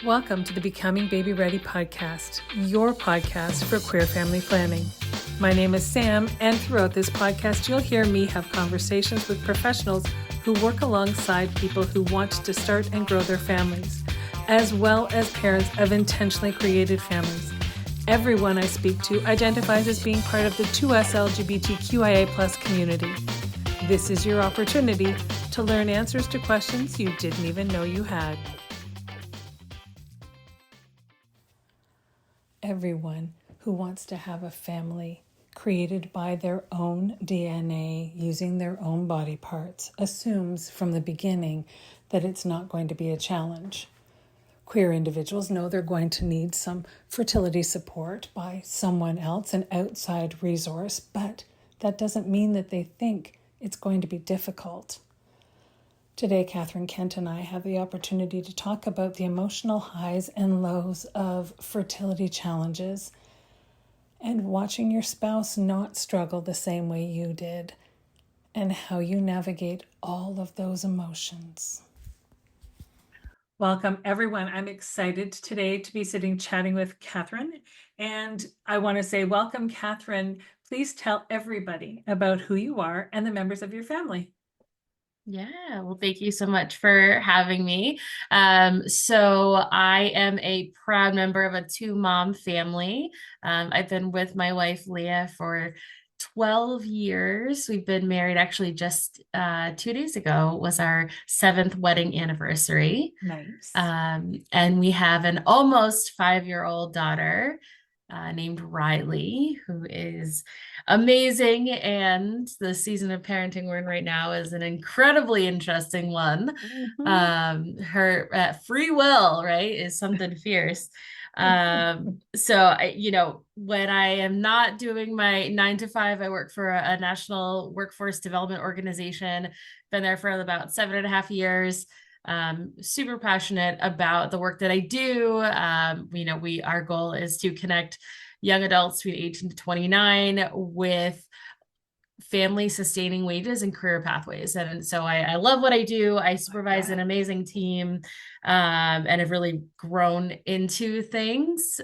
Welcome to the Becoming babyREADY podcast, your podcast for queer family planning. My name is Sam, and throughout this podcast, you'll hear me have conversations with professionals who work alongside people who want to start and grow their families, as well as parents of intentionally created families. Everyone I speak to identifies as being part of the 2S LGBTQIA+ community. This is your opportunity to learn answers to questions you didn't even know you had. Everyone who wants to have a family created by their own DNA using their own body parts assumes from the beginning that it's not going to be a challenge. Queer individuals know they're going to need some fertility support by someone else, an outside resource, but that doesn't mean that they think it's going to be difficult. Today, Katherine Kent and I have the opportunity to talk about the emotional highs and lows of fertility challenges and watching your spouse not struggle the same way you did and how you navigate all of those emotions. Welcome, everyone. I'm excited today to be chatting with Katherine. And I want to say, welcome, Katherine. Please tell everybody about who you are and the members of your family. Yeah, well, thank you so much for having me. So I am a proud member of a two-mom family. I've been with my wife, Leah, for 12 years. We've been married actually just 2 days ago was our 7th wedding anniversary. Nice. And we have an almost 5-year-old daughter named Riley, who is amazing. And the season of parenting we're in right now is an incredibly interesting one. Her free will, right, is something fierce. When I am not doing my 9 to 5, I work for a national workforce development organization. Been there for about 7.5 years. Super passionate about the work that I do. Our goal is to connect young adults between 18 to 29 with family sustaining wages and career pathways. And so I love what I do. I supervise an amazing team, and have really grown into things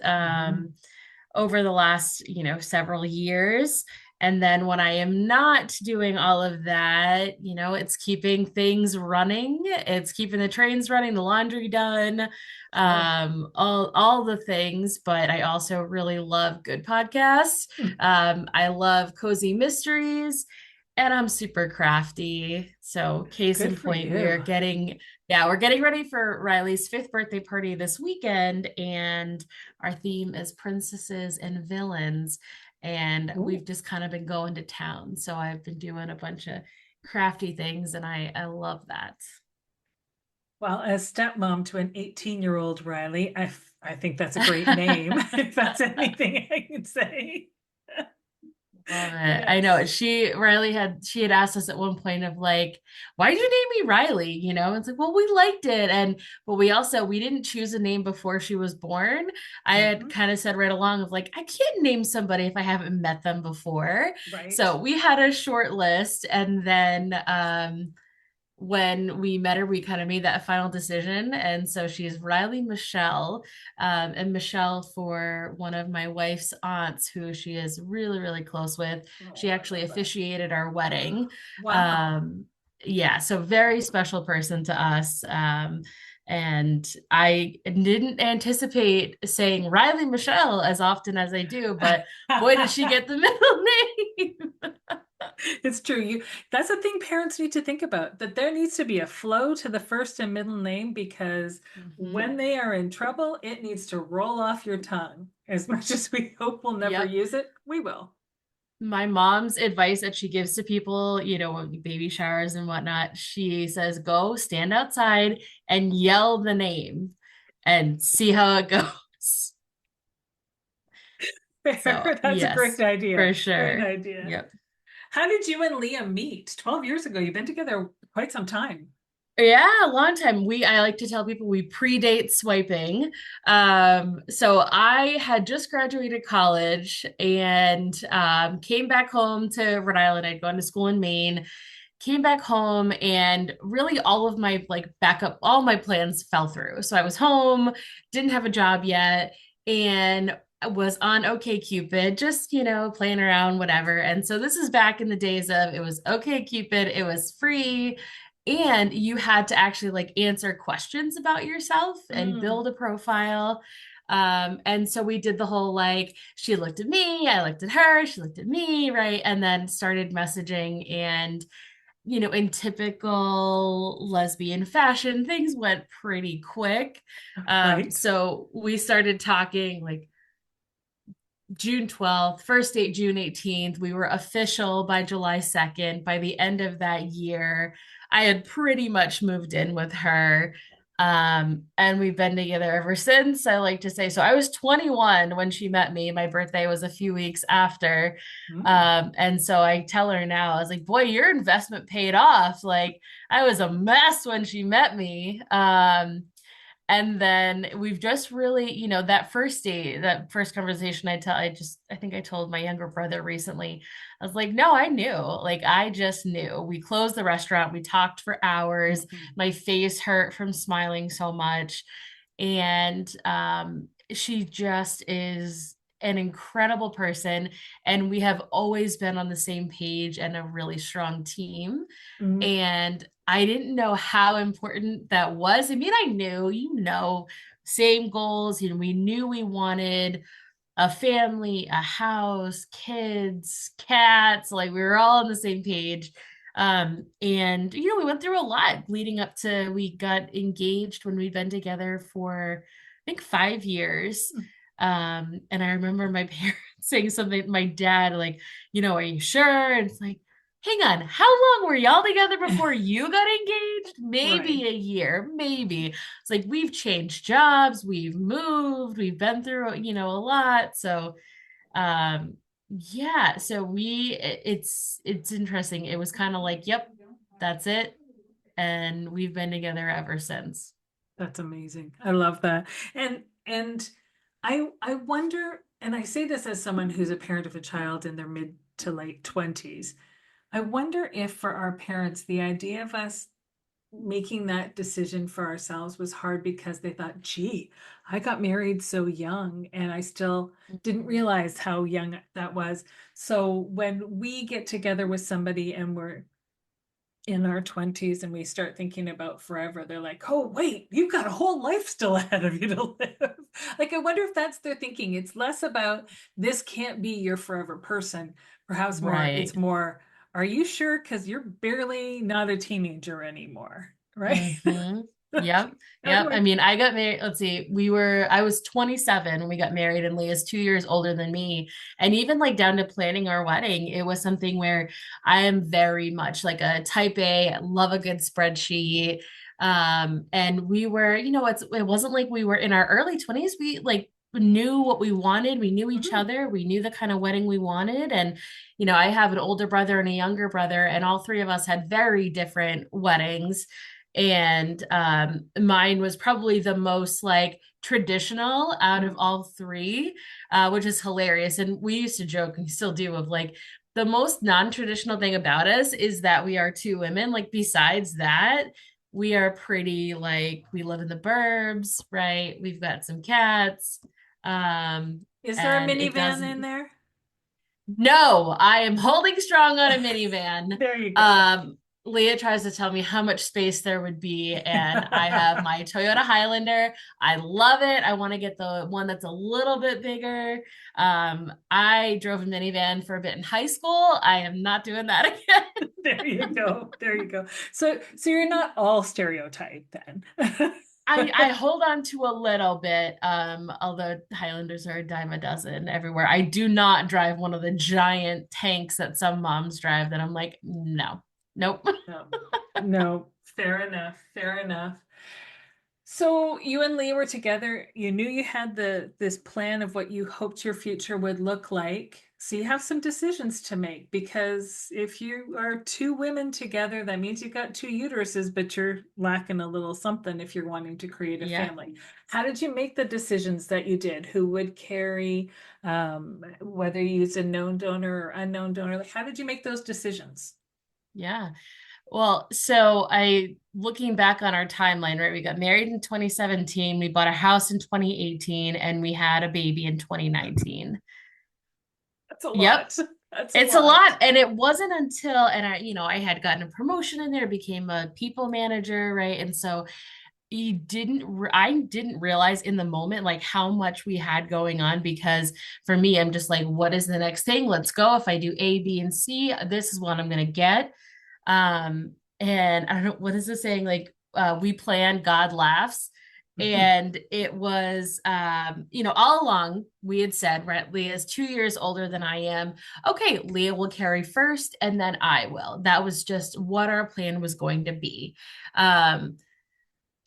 over the last, several years. And then when I am not doing all of that, it's keeping things running. It's keeping the trains running, the laundry done, all the things. But I also really love good podcasts. I love cozy mysteries, and I'm super crafty. So case in point, we're getting ready for Riley's 5th birthday party this weekend, and our theme is princesses and villains. And we've just kind of been going to town. So I've been doing a bunch of crafty things, and I love that. Well, as stepmom to an 18-year-old Riley, I think that's a great name, if that's anything I can say. Love it. Yes. I know Riley had asked us at one point of like, why did you name me Riley? It's like, well, we liked it. But we didn't choose a name before she was born. I had kind of said right along of like, I can't name somebody if I haven't met them before. Right. So we had a short list, and then when we met her, we kind of made that final decision. And so she's Riley Michelle, and Michelle for one of my wife's aunts who she is really, really close with. She actually officiated our wedding. Wow. So very special person to us. And I didn't anticipate saying Riley Michelle as often as I do, but boy, did she get the middle name. It's true. That's the thing parents need to think about, that there needs to be a flow to the first and middle name, because when they are in trouble, it needs to roll off your tongue. As much as we hope we'll never use it, we will. My mom's advice that she gives to people, baby showers and whatnot, she says, go stand outside and yell the name and see how it goes. So, that's a great idea. For sure. Great idea. Yep. How did you and Leah meet? 12 years ago. You've been together quite some time. Yeah, a long time. I like to tell people we predate swiping. So I had just graduated college and came back home to Rhode Island. I'd gone to school in Maine, came back home and really all of my all my plans fell through. So I was home, didn't have a job yet, and was on OkCupid, just, playing around, whatever. And so this is back in the days of it was OkCupid, it was free. And you had to actually answer questions about yourself and Mm, build a profile. And so we did the whole she looked at me, I looked at her, she looked at me, right? And then started messaging and in typical lesbian fashion, things went pretty quick. right. So we started talking June 12th, first date June 18th. We were official by July 2nd. By the end of that year, I had pretty much moved in with her. And we've been together ever since. I like to say, so I was 21 when she met me. My birthday was a few weeks after. Mm, And so I tell her now, I was like, boy, your investment paid off. Like I was a mess when she met me. And then we've just really, that first date, that first conversation I think I told my younger brother recently. I was like, no, I knew. Like I just knew. We closed the restaurant, we talked for hours. mhm, My face hurt from smiling so much. And she just is an incredible person. And we have always been on the same page and a really strong team. mm, And I didn't know how important that was. I mean, I knew, same goals. We knew we wanted a family, a house, kids, cats. Like we were all on the same page. And we went through a lot leading up to we got engaged when we'd been together for I think 5 years. mm. And I remember my parents saying something, my dad, are you sure? And it's like, hang on, how long were y'all together before you got engaged? Right. Maybe a year, maybe. It's like we've changed jobs, we've moved, we've been through, a lot. So, yeah, so it's interesting. It was kind of like, yep, that's it. And we've been together ever since. That's amazing. I love that. And I wonder, and I say this as someone who's a parent of a child in their mid to late 20s. I wonder if for our parents, the idea of us making that decision for ourselves was hard because they thought, gee, I got married so young and I still didn't realize how young that was. So when we get together with somebody and we're in our 20s and we start thinking about forever, they're like, oh, wait, you've got a whole life still ahead of you to live. Like, I wonder if that's their thinking. It's less about this can't be your forever person. Perhaps more, it's Right. more, are you sure? Because you're barely not a teenager anymore, right? Mm-hmm. Yep. How do Yep. I I? mean, I got married. Let's see. I was 27 when we got married, and Leah's 2 years older than me. And even down to planning our wedding, it was something where I am very much like a type A, I love a good spreadsheet. And we were, it wasn't like we were in our early 20s. We knew what we wanted. We knew each Mhm, other. We knew the kind of wedding we wanted. And, I have an older brother and a younger brother, and all three of us had very different weddings and mine was probably the most traditional out of mm, all three, which is hilarious. And we used to joke, and we still do, of the most non-traditional thing about us is that we are two women. Like besides that, we are pretty we live in the burbs, right? We've got some cats, is there a and it minivan in doesn't. there? No, I am holding strong on a minivan. There you go. Um, Leah tries to tell me how much space there would be, and I have my Toyota Highlander. I love it. I want to get the one that's a little bit bigger. I drove a minivan for a bit in high school. I am not doing that again. There you go. There you go. So you're not all stereotyped then. I hold on to a little bit, although Highlanders are a dime a dozen everywhere. I do not drive one of the giant tanks that some moms drive that I'm like, no, nope. No, no, fair enough. Fair enough. So you and Lee were together. You knew you had this plan of what you hoped your future would look like. So you have some decisions to make because if you are two women together, that means you've got two uteruses, but you're lacking a little something if you're wanting to create a Yeah. family. How did you make the decisions that you did? Who would carry, whether you use a known donor or unknown donor? Like, how did you make those decisions? Yeah. Well, so I looking back on our timeline, right? We got married in 2017, we bought a house in 2018, and we had a baby in 2019. That's a Yep. lot. That's a It's a lot. lot. And it wasn't until, and I had gotten a promotion in there, became a people manager, right? And so I didn't realize in the moment like how much we had going on, because for me, I'm just like, what is the next thing? Let's go. If I do A, B, and C, this is what I'm gonna get. And I don't know, what is the saying? Like, we plan, God laughs. And it was, all along we had said, right, Leah's 2 years older than I am. Okay, Leah will carry first and then I will. That was just what our plan was going to be.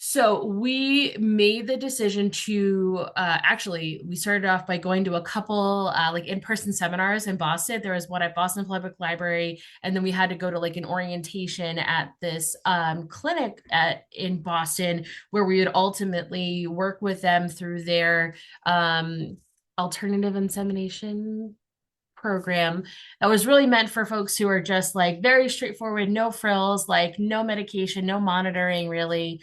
So we made the decision to actually, we started off by going to a couple like in-person seminars in Boston. There was one at Boston Public Library, and then we had to go to like an orientation at this clinic in Boston where we would ultimately work with them through their alternative insemination program that was really meant for folks who are just like very straightforward, no frills, like no medication, no monitoring really.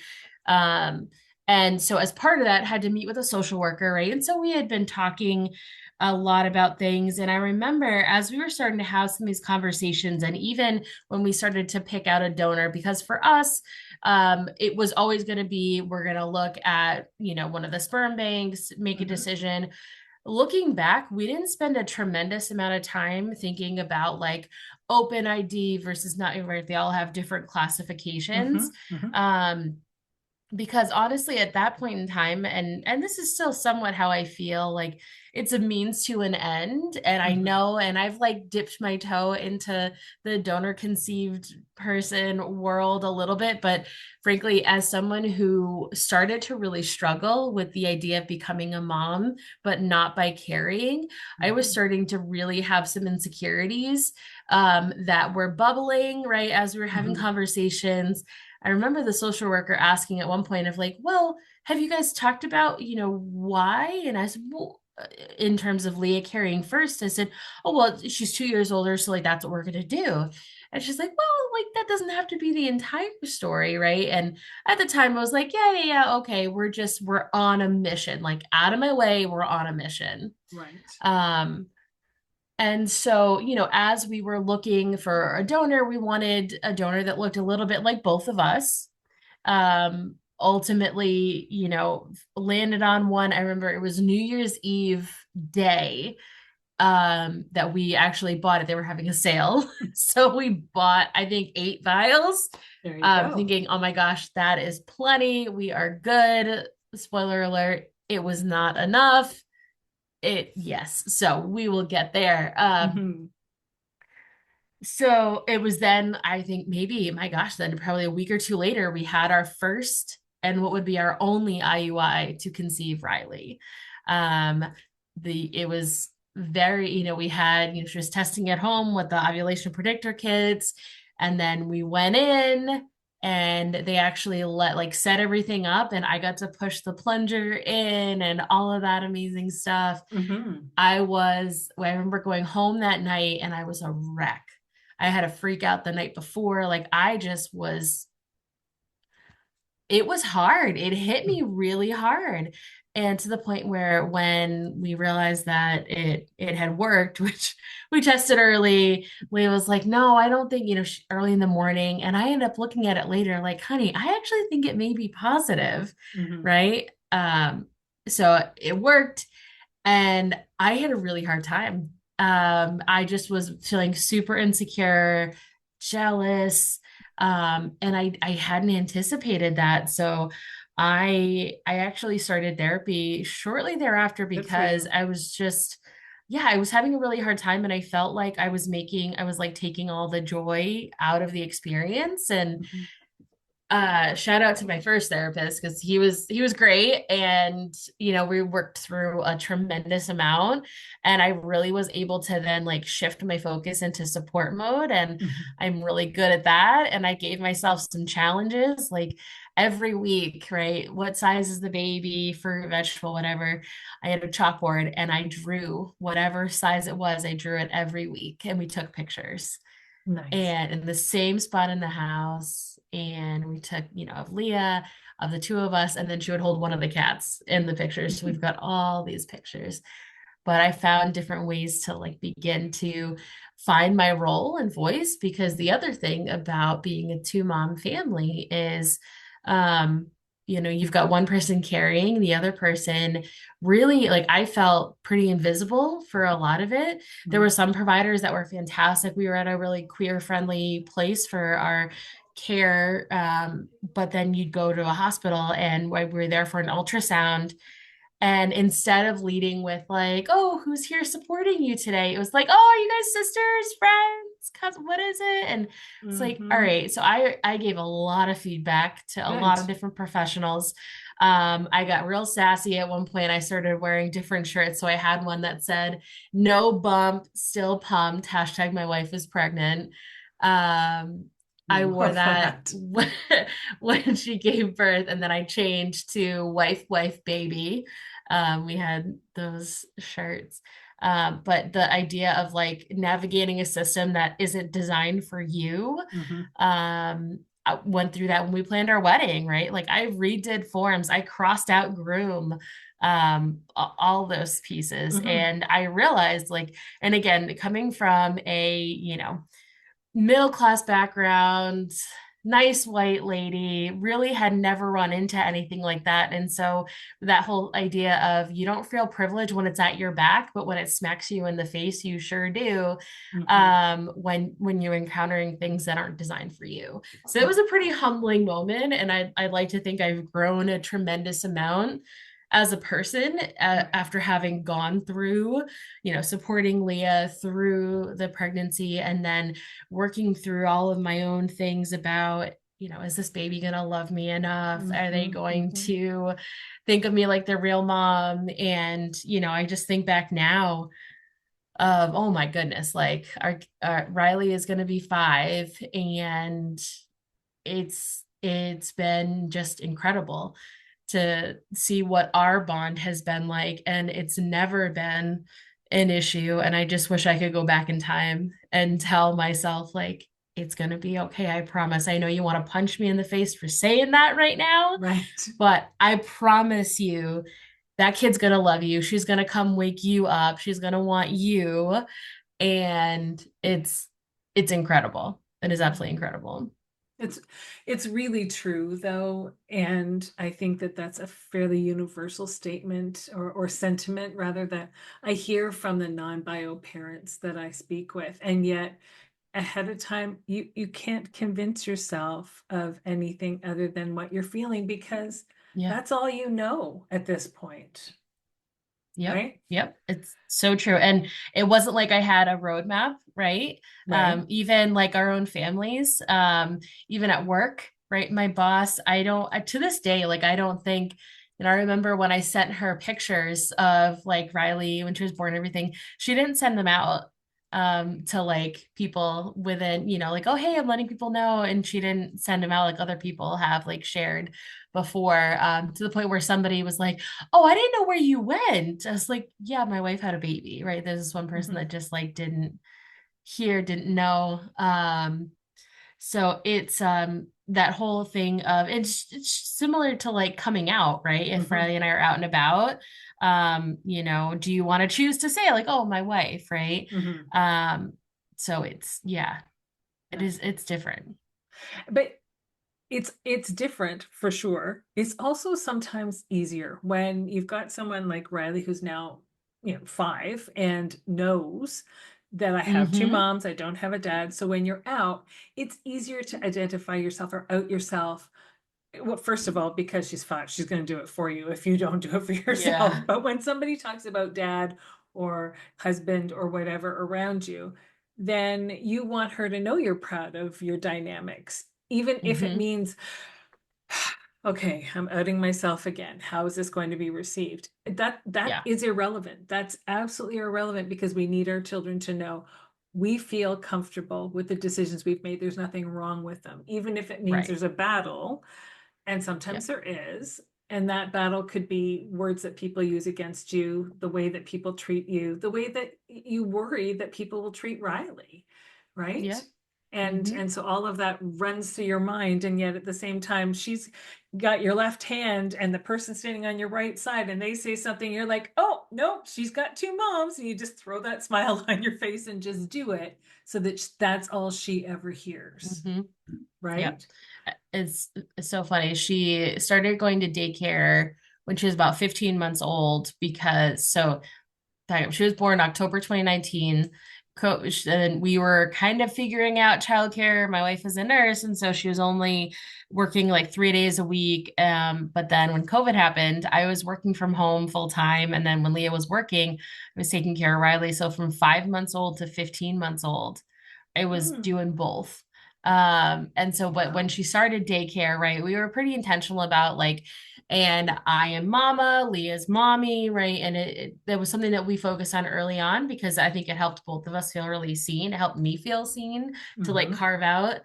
Um, and so as part of that, had to meet with a social worker, right? And so we had been talking a lot about things. And I remember as we were starting to have some of these conversations, and even when we started to pick out a donor, because for us, it was always going to be, we're going to look at, one of the sperm banks, make a decision. Looking back, we didn't spend a tremendous amount of time thinking about like open ID versus not, right? They all have different classifications. Um, because honestly at that point in time, and this is still somewhat how I feel, like it's a means to an end, and I know, and I've like dipped my toe into the donor conceived person world a little bit, but frankly as someone who started to really struggle with the idea of becoming a mom but not by carrying, I was starting to really have some insecurities that were bubbling right as we were having conversations. I remember the social worker asking at one point of like, well, have you guys talked about, why? And I said, well, in terms of Leah carrying first, I said, oh, well, she's 2 years older. So like, that's what we're going to do. And she's like, well, like that doesn't have to be the entire story. Right. And at the time I was like, yeah, yeah, yeah. Okay. We're on a mission, like out of my way. We're on a mission. Right. Um, and so, as we were looking for a donor, we wanted a donor that looked a little bit like both of us. Ultimately, landed on one. I remember it was New Year's Eve day that we actually bought it. They were having a sale. So we bought, I think, 8 vials. There you go. Thinking, oh my gosh, that is plenty. We are good. Spoiler alert, it was not enough. Yes, so we will get there. So it was then, I think maybe, my gosh, then probably a week or two later, we had our first and what would be our only IUI to conceive Riley. Um, it was very, we had, she was testing at home with the ovulation predictor kits. And then we went in and they actually set everything up, and I got to push the plunger in and all of that amazing stuff. I remember going home that night and I was a wreck. I had a freak out the night before. Like I just was, it was hard. It hit me really hard. And to the point where when we realized that it had worked, which we tested early, Leah was like, no, I don't think, early in the morning. And I ended up looking at it later, like, honey, I actually think it may be positive. Right. So it worked. And I had a really hard time. I just was feeling super insecure, jealous, and I hadn't anticipated that. So I actually started therapy shortly thereafter because I was just, yeah, I was having a really hard time, and I felt like I was like taking all the joy out of the experience. And shout out to my first therapist because he was great, and we worked through a tremendous amount, and I really was able to then like shift my focus into support mode, and I'm really good at that. And I gave myself some challenges like every week, right? What size is the baby, fruit, vegetable, whatever. I had a chalkboard and I drew whatever size it was. I drew it every week and we took pictures. Nice. and in the same spot in the house. And we took, of Leah, of the two of us, and then she would hold one of the cats in the pictures. So we've got all these pictures. But I found different ways to like begin to find my role and voice, because the other thing about being a two mom family is um you've got one person carrying, the other person really, like, I felt pretty invisible for a lot of it. There were some providers that were fantastic. We were at a really queer friendly place for our care, but then you'd go to a hospital and we were there for an ultrasound, and instead of leading with like, oh, who's here supporting you today? It was like, oh, are you guys sisters, friends, cousin, what is it? And it's like, all Mm-hmm. right. So I gave a lot of feedback to a lot Good. of different professionals. I got real sassy at one point. I started wearing different shirts. So I had one that said, no bump, still pumped, hashtag my wife is pregnant. Um, I wore Love that that. when she gave birth, and then I changed to wife, wife, baby. We had those shirts. But the idea of like navigating a system that isn't designed for you, Mm-hmm. I went through that when we planned our wedding, right? Like I redid forms, I crossed out groom, all those pieces. Mm-hmm. And I realized like, and again, coming from a, middle class background, nice white lady, really had never run into anything like that. And so that whole idea of you don't feel privilege when it's at your back, but when it smacks you in the face, you sure do, Mm-hmm. when you're encountering things that aren't designed for you. So it was a pretty humbling moment. And I'd like to think I've grown a tremendous amount as a person, after having gone through, supporting Leah through the pregnancy, and then working through all of my own things about, is this baby going to love me enough? Are they Mm-hmm. going Mm-hmm. to think of me like their real mom? And, I just think back now of, oh my goodness, like our Riley is going to be 5, and it's been just incredible to see what our bond has been like, and it's never been an issue. And I just wish I could go back in time and tell myself like, it's going to be okay, I promise. I know you want to punch me in the face for saying that right now, Right. but I promise you that kid's going to love you, she's going to come wake you up, she's going to want you. And it's incredible. It is absolutely Mhm. incredible. It's it's really true though, and I think that that's a fairly universal statement or sentiment rather that I hear from the non-bio parents that I speak with. And yet ahead of time you can't convince yourself of anything other than what you're feeling because Yeah. that's all you know at this point, Yep. right? Yep. It's so true. And it wasn't like I had a roadmap, right? Right. Even like our own families, even at work, right? My boss, I don't, to this day, like, I don't think, I remember when I sent her pictures of like Riley when she was born and everything, she didn't send them out to like people within, like, oh, hey, I'm letting people know. And she didn't send them out like other people have like shared before, to the point where somebody was like, oh, I didn't know where you went. I was like, yeah, my wife had a baby, right? There's this one person Mhm. that just like didn't hear, didn't know. So it's that whole thing of, it's similar to like coming out, right? If Mhm. Riley and I are out and about, do you want to choose to say like, oh, my wife, right? Mhm. Um, so it's, yeah, Yeah. it's different. But it's different for sure. It's also sometimes easier when you've got someone like Riley who's now, 5 and knows that I have two Mm-hmm. moms, I don't have a dad. So when you're out, it's easier to identify yourself or out yourself. Well, first of all, because she's 5, she's going to do it for you if you don't do it for yourself. Yeah. But when somebody talks about dad or husband or whatever around you, then you want her to know you're proud of your dynamics, even if it Mm-hmm. means, okay, I'm outing myself again. How is this going to be received? That Yeah. is irrelevant. That's absolutely irrelevant because we need our children to know we feel comfortable with the decisions we've made. There's nothing wrong with them, even if it means Right. there's a battle, and Yeah. sometimes there is. And that battle could be words that people use against you, the way that people treat you, the way that you worry that people will treat Riley, right? Yeah. Mm-hmm. And so all of that runs through your mind, and yet at the same time she's got your left hand and the person standing on your right side and they say something, you're like, oh nope, she's got two moms, and you just throw that smile on your face and just do it so that that's all she ever hears, Mm-hmm. Yep. right? It's so funny. She started going to daycare when she was about 15 months old because she was born October 2019. And we were kind of figuring out childcare. My wife is a nurse, and so she was only working like 3 days a week. But then when COVID happened, I was working from home full time. And then when Leah was working, I was taking care of Riley. So from 5 months old to 15 months old, I was Hmm. doing both. And so, but when Wow. she started daycare, right, we were pretty intentional about like, and I am mama, Leah's mommy, right? And that was something that we focused on early on because I think it helped both of us feel really seen. It helped me feel seen to like Mm-hmm. carve out,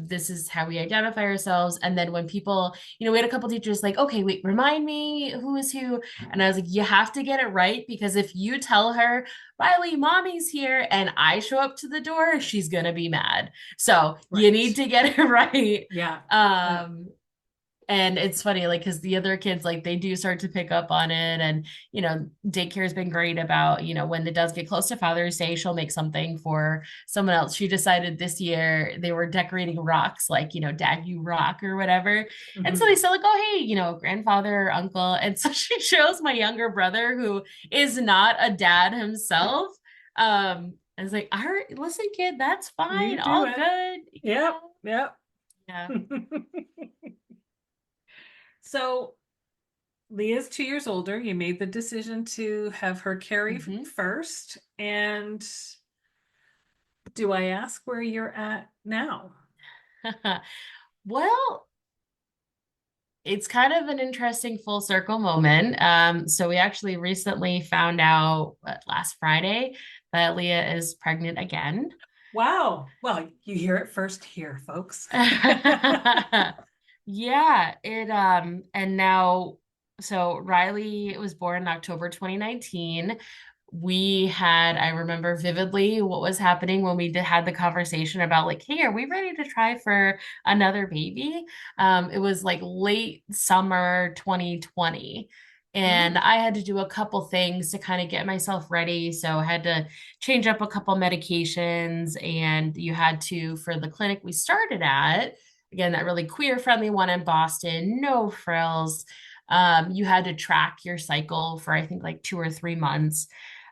this is how we identify ourselves. And then when people, we had a couple teachers like, okay, wait, remind me who is who. And I was like, you have to get it right because if you tell her, Riley, mommy's here, and I show up to the door, she's gonna be mad. So you need Right. to get it right. Yeah. Yeah. Um, and it's funny, like, because the other kids, like, they do start to pick up on it. And, daycare has been great about, when it does get close to Father's Day, she'll make something for someone else. She decided this year they were decorating rocks, like, Dad, you rock or whatever. And so Mm-hmm. they said, like, oh, hey, grandfather or uncle. And so she shows my younger brother, who is not a dad himself. I was like, all right, listen, kid, that's fine. You do All it. good. Yeah. Yep. Yep. Yeah. So Leah's 2 years older. You made the decision to have her carry Hmm. first. And do I ask where you're at now? Well, it's kind of an interesting full circle moment. So we actually recently found out last Friday that Leah is pregnant again. Wow. Well, you hear it first here, folks. Yeah, and now so Riley was born in October 2019. I remember vividly what was happening when we had the conversation about like, hey, are we ready to try for another baby? It was like late summer 2020. And Mm, I had to do a couple things to kind of get myself ready. So I had to change up a couple medications, and you had to, for the clinic we started at, again, that really queer friendly one in Boston, no frills. You had to track your cycle for, I think, like 2 or 3 months.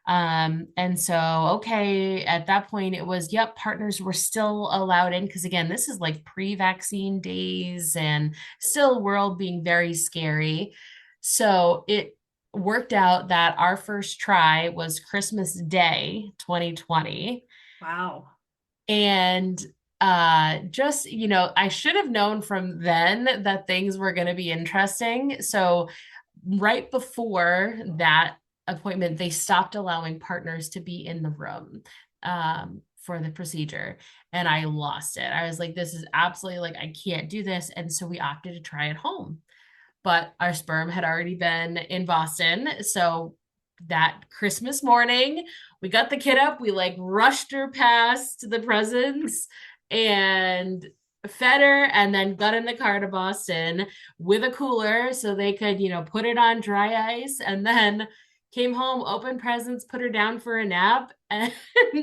And so, okay, at that point, it was, yep, partners were still allowed in because, again, this is like pre vaccine days and still world being very scary. So it worked out that our first try was Christmas Day 2020. wow. And just, I should have known from then that things were going to be interesting. So right before that appointment, they stopped allowing partners to be in the room for the procedure. And I lost it. I was like, this is absolutely like, I can't do this. And so we opted to try at home. But our sperm had already been in Boston. So that Christmas morning, we got the kid up, we like rushed her past the presents and fed her, and then got in the car to Boston with a cooler so they could, put it on dry ice, and then came home, opened presents, put her down for a nap, and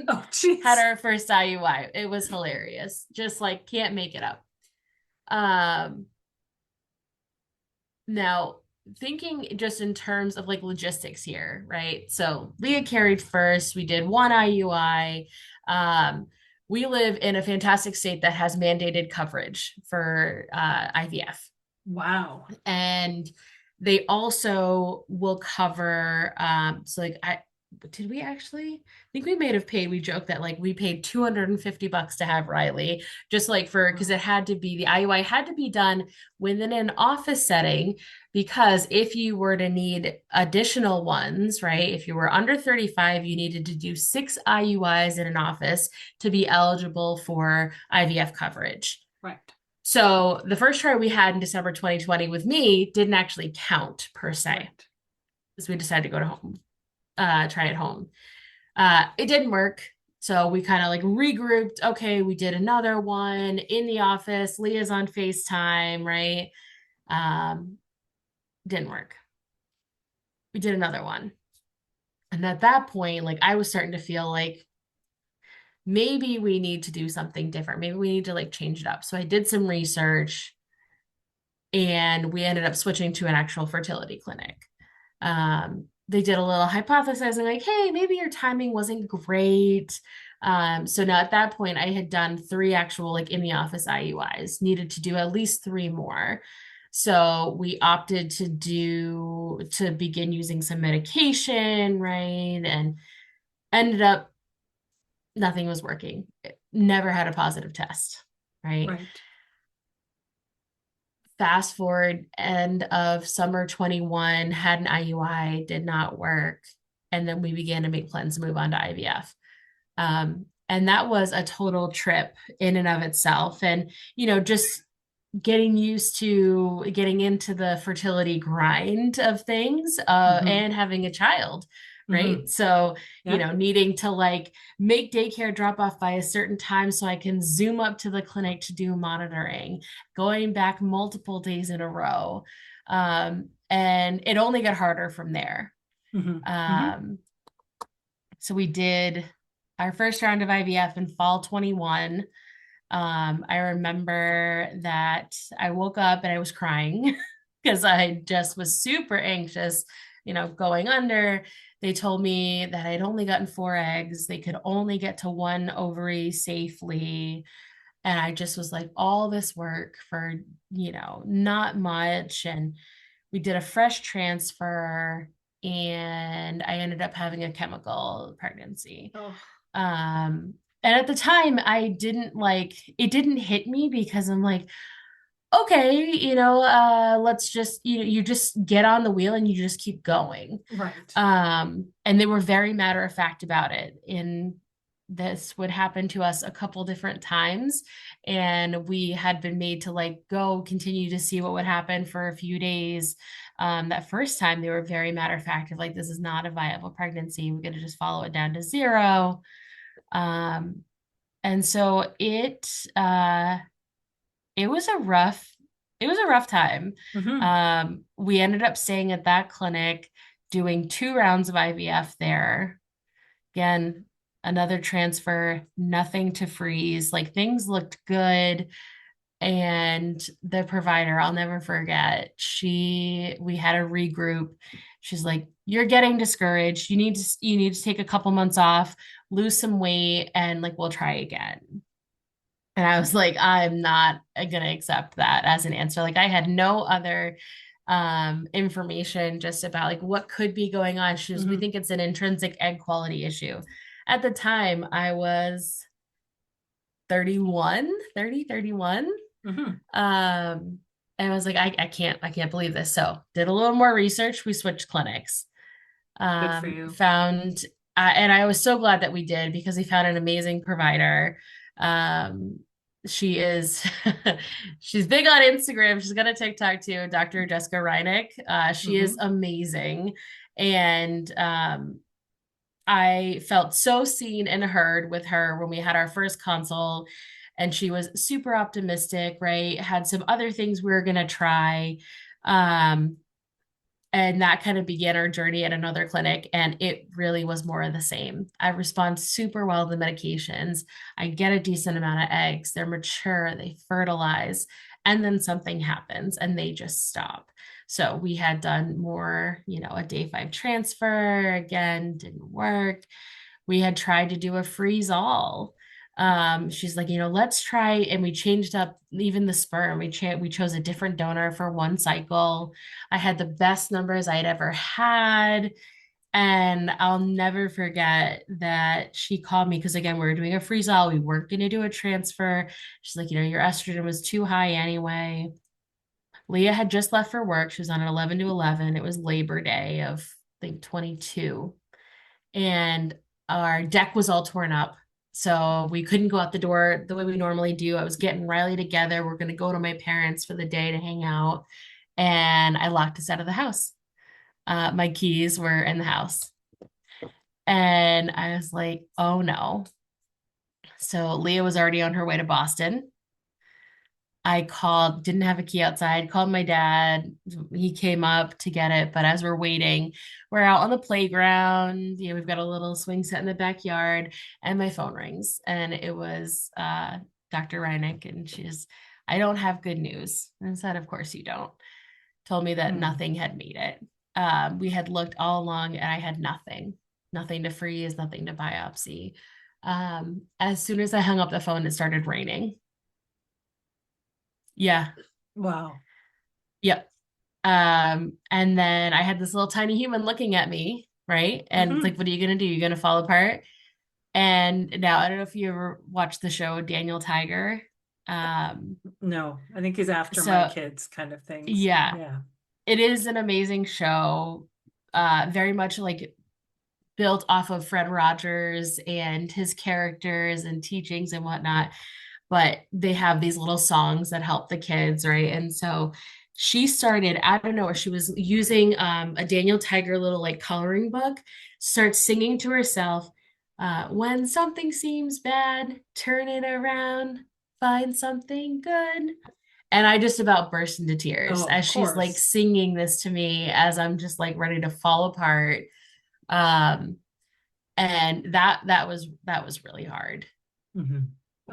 Oh, had jeez. our first IUI. It was hilarious. Just like can't make it up. Um, Now, thinking just in terms of like logistics here, right? So Leah carried first. We did one IUI. Um, we live in a fantastic state that has mandated coverage for IVF. Wow. And they also will cover, so like I did we actually, I think we may have paid, we joked that like we paid $250 to have Riley, just like for, because Wow. it had to be, the IUI had to be done within an office setting, because if you were to need additional ones, right, if you were under 35, you needed to do 6 IUIs in an office to be eligible for IVF coverage. Right. So the first try we had in December 2020 with me didn't actually count per se, Right. because we decided to go to home, try it home. It didn't work. So we kind of like regrouped. Okay, we did another one in the office. Leah's on FaceTime, right? Um, didn't work. We did another one. And at that point, like I was starting to feel like maybe we need to do something different. Maybe we need to like change it up. So I did some research and we ended up switching to an actual fertility clinic. They did a little hypothesizing, like, hey, maybe your timing wasn't great. So now at that point, I had done three actual, like in the office IUIs, needed to do at least three more. So we opted to begin using some medication, right? And ended up nothing was working. Never had a positive test, right? Right. Fast forward end of summer 21, had an IUI, did not work. And then we began to make plans to move on to IVF. And that was a total trip in and of itself. And, just getting used to getting into the fertility grind of things Mm-hmm. and having a child, Mm-hmm. right? So, Yeah. needing to like make daycare drop off by a certain time so I can zoom up to the clinic to do monitoring, going back multiple days in a row. And it only got harder from there. Mm-hmm. Mm-hmm. Um, so we did our first round of IVF in fall 21. I remember that I woke up and I was crying because I just was super anxious, going under. They told me that I'd only gotten four eggs. They could only get to one ovary safely. And I just was like, all this work for, not much. And we did a fresh transfer and I ended up having a chemical pregnancy. Oh. And at the time, I didn't like it didn't hit me because I'm like, okay, let's just, you just get on the wheel and you just keep going. Right. And they were very matter of fact about it. And this would happen to us a couple different times. And we had been made to like go continue to see what would happen for a few days. That first time, they were very matter of fact of like, this is not a viable pregnancy. We're going to just follow it down to zero. Um, and so it was a rough time. Mm-hmm. We ended up staying at that clinic, doing two rounds of IVF there. Again, another transfer, nothing to freeze. Like things looked good. And the provider, I'll never forget, we had a regroup. She's like, you're getting discouraged. You need to take a couple months off, lose some weight, and like we'll try again. And I was like, I'm not gonna accept that as an answer. Like I had no other information just about like what could be going on. She was, we Mm-hmm. think it's an intrinsic egg quality issue. At the time, I was 31, 30, 31. Mm-hmm. And I was like, I can't believe this. So did a little more research. We switched clinics. Good for you. Found and I was so glad that we did because we found an amazing provider. Um, she is she's big on Instagram. She's got a TikTok too, Dr. Jessica Reineck. She is Mm-hmm. amazing. And I felt so seen and heard with her when we had our first consult. And she was super optimistic, right? Had some other things we were going to try. Um, and that kind of began our journey at another clinic. And it really was more of the same. I respond super well to the medications. I get a decent amount of eggs. They're mature, they fertilize, and then something happens and they just stop. So we had done more, a day five transfer, again, didn't work. We had tried to do a freeze all. She's like, let's try, and we changed up even the sperm. We chose a different donor for one cycle. I had the best numbers I'd ever had. And I'll never forget that she called me because again, we were doing a freeze all. We weren't going to do a transfer. She's like, your estrogen was too high anyway. Leah had just left for work. She was on an 11 to 11. It was Labor Day of, I think, 22. And our deck was all torn up. So we couldn't go out the door the way we normally do. I was getting Riley together. We're going to go to my parents for the day to hang out. And I locked us out of the house. My keys were in the house. And I was like, oh no. So Leah was already on her way to Boston. I called, didn't have a key outside, called my dad. He came up to get it. But as we're waiting, we're out on the playground. We've got a little swing set in the backyard, and my phone rings. And it was Dr. Reineck, and she's, I don't have good news. And I said, of course you don't. Told me that nothing had made it. We had looked all along, and I had nothing to freeze, nothing to biopsy. As soon as I hung up the phone, it started raining. Yeah. Wow. Yep. And then I had this little tiny human looking at me, right? And it's like, what are you gonna do? You're gonna fall apart. And now I don't know if you ever watched the show Daniel Tiger. No, I think he's after my kids kind of things. Yeah. Yeah. It is an amazing show. Very much like built off of Fred Rogers and his characters and teachings and whatnot. But they have these little songs that help the kids, right? And so she started, I don't know, she was using a Daniel Tiger little like coloring book, starts singing to herself, when something seems bad, turn it around, find something good. And I just about burst into tears as she's like singing this to me as I'm just like ready to fall apart. And that was really hard.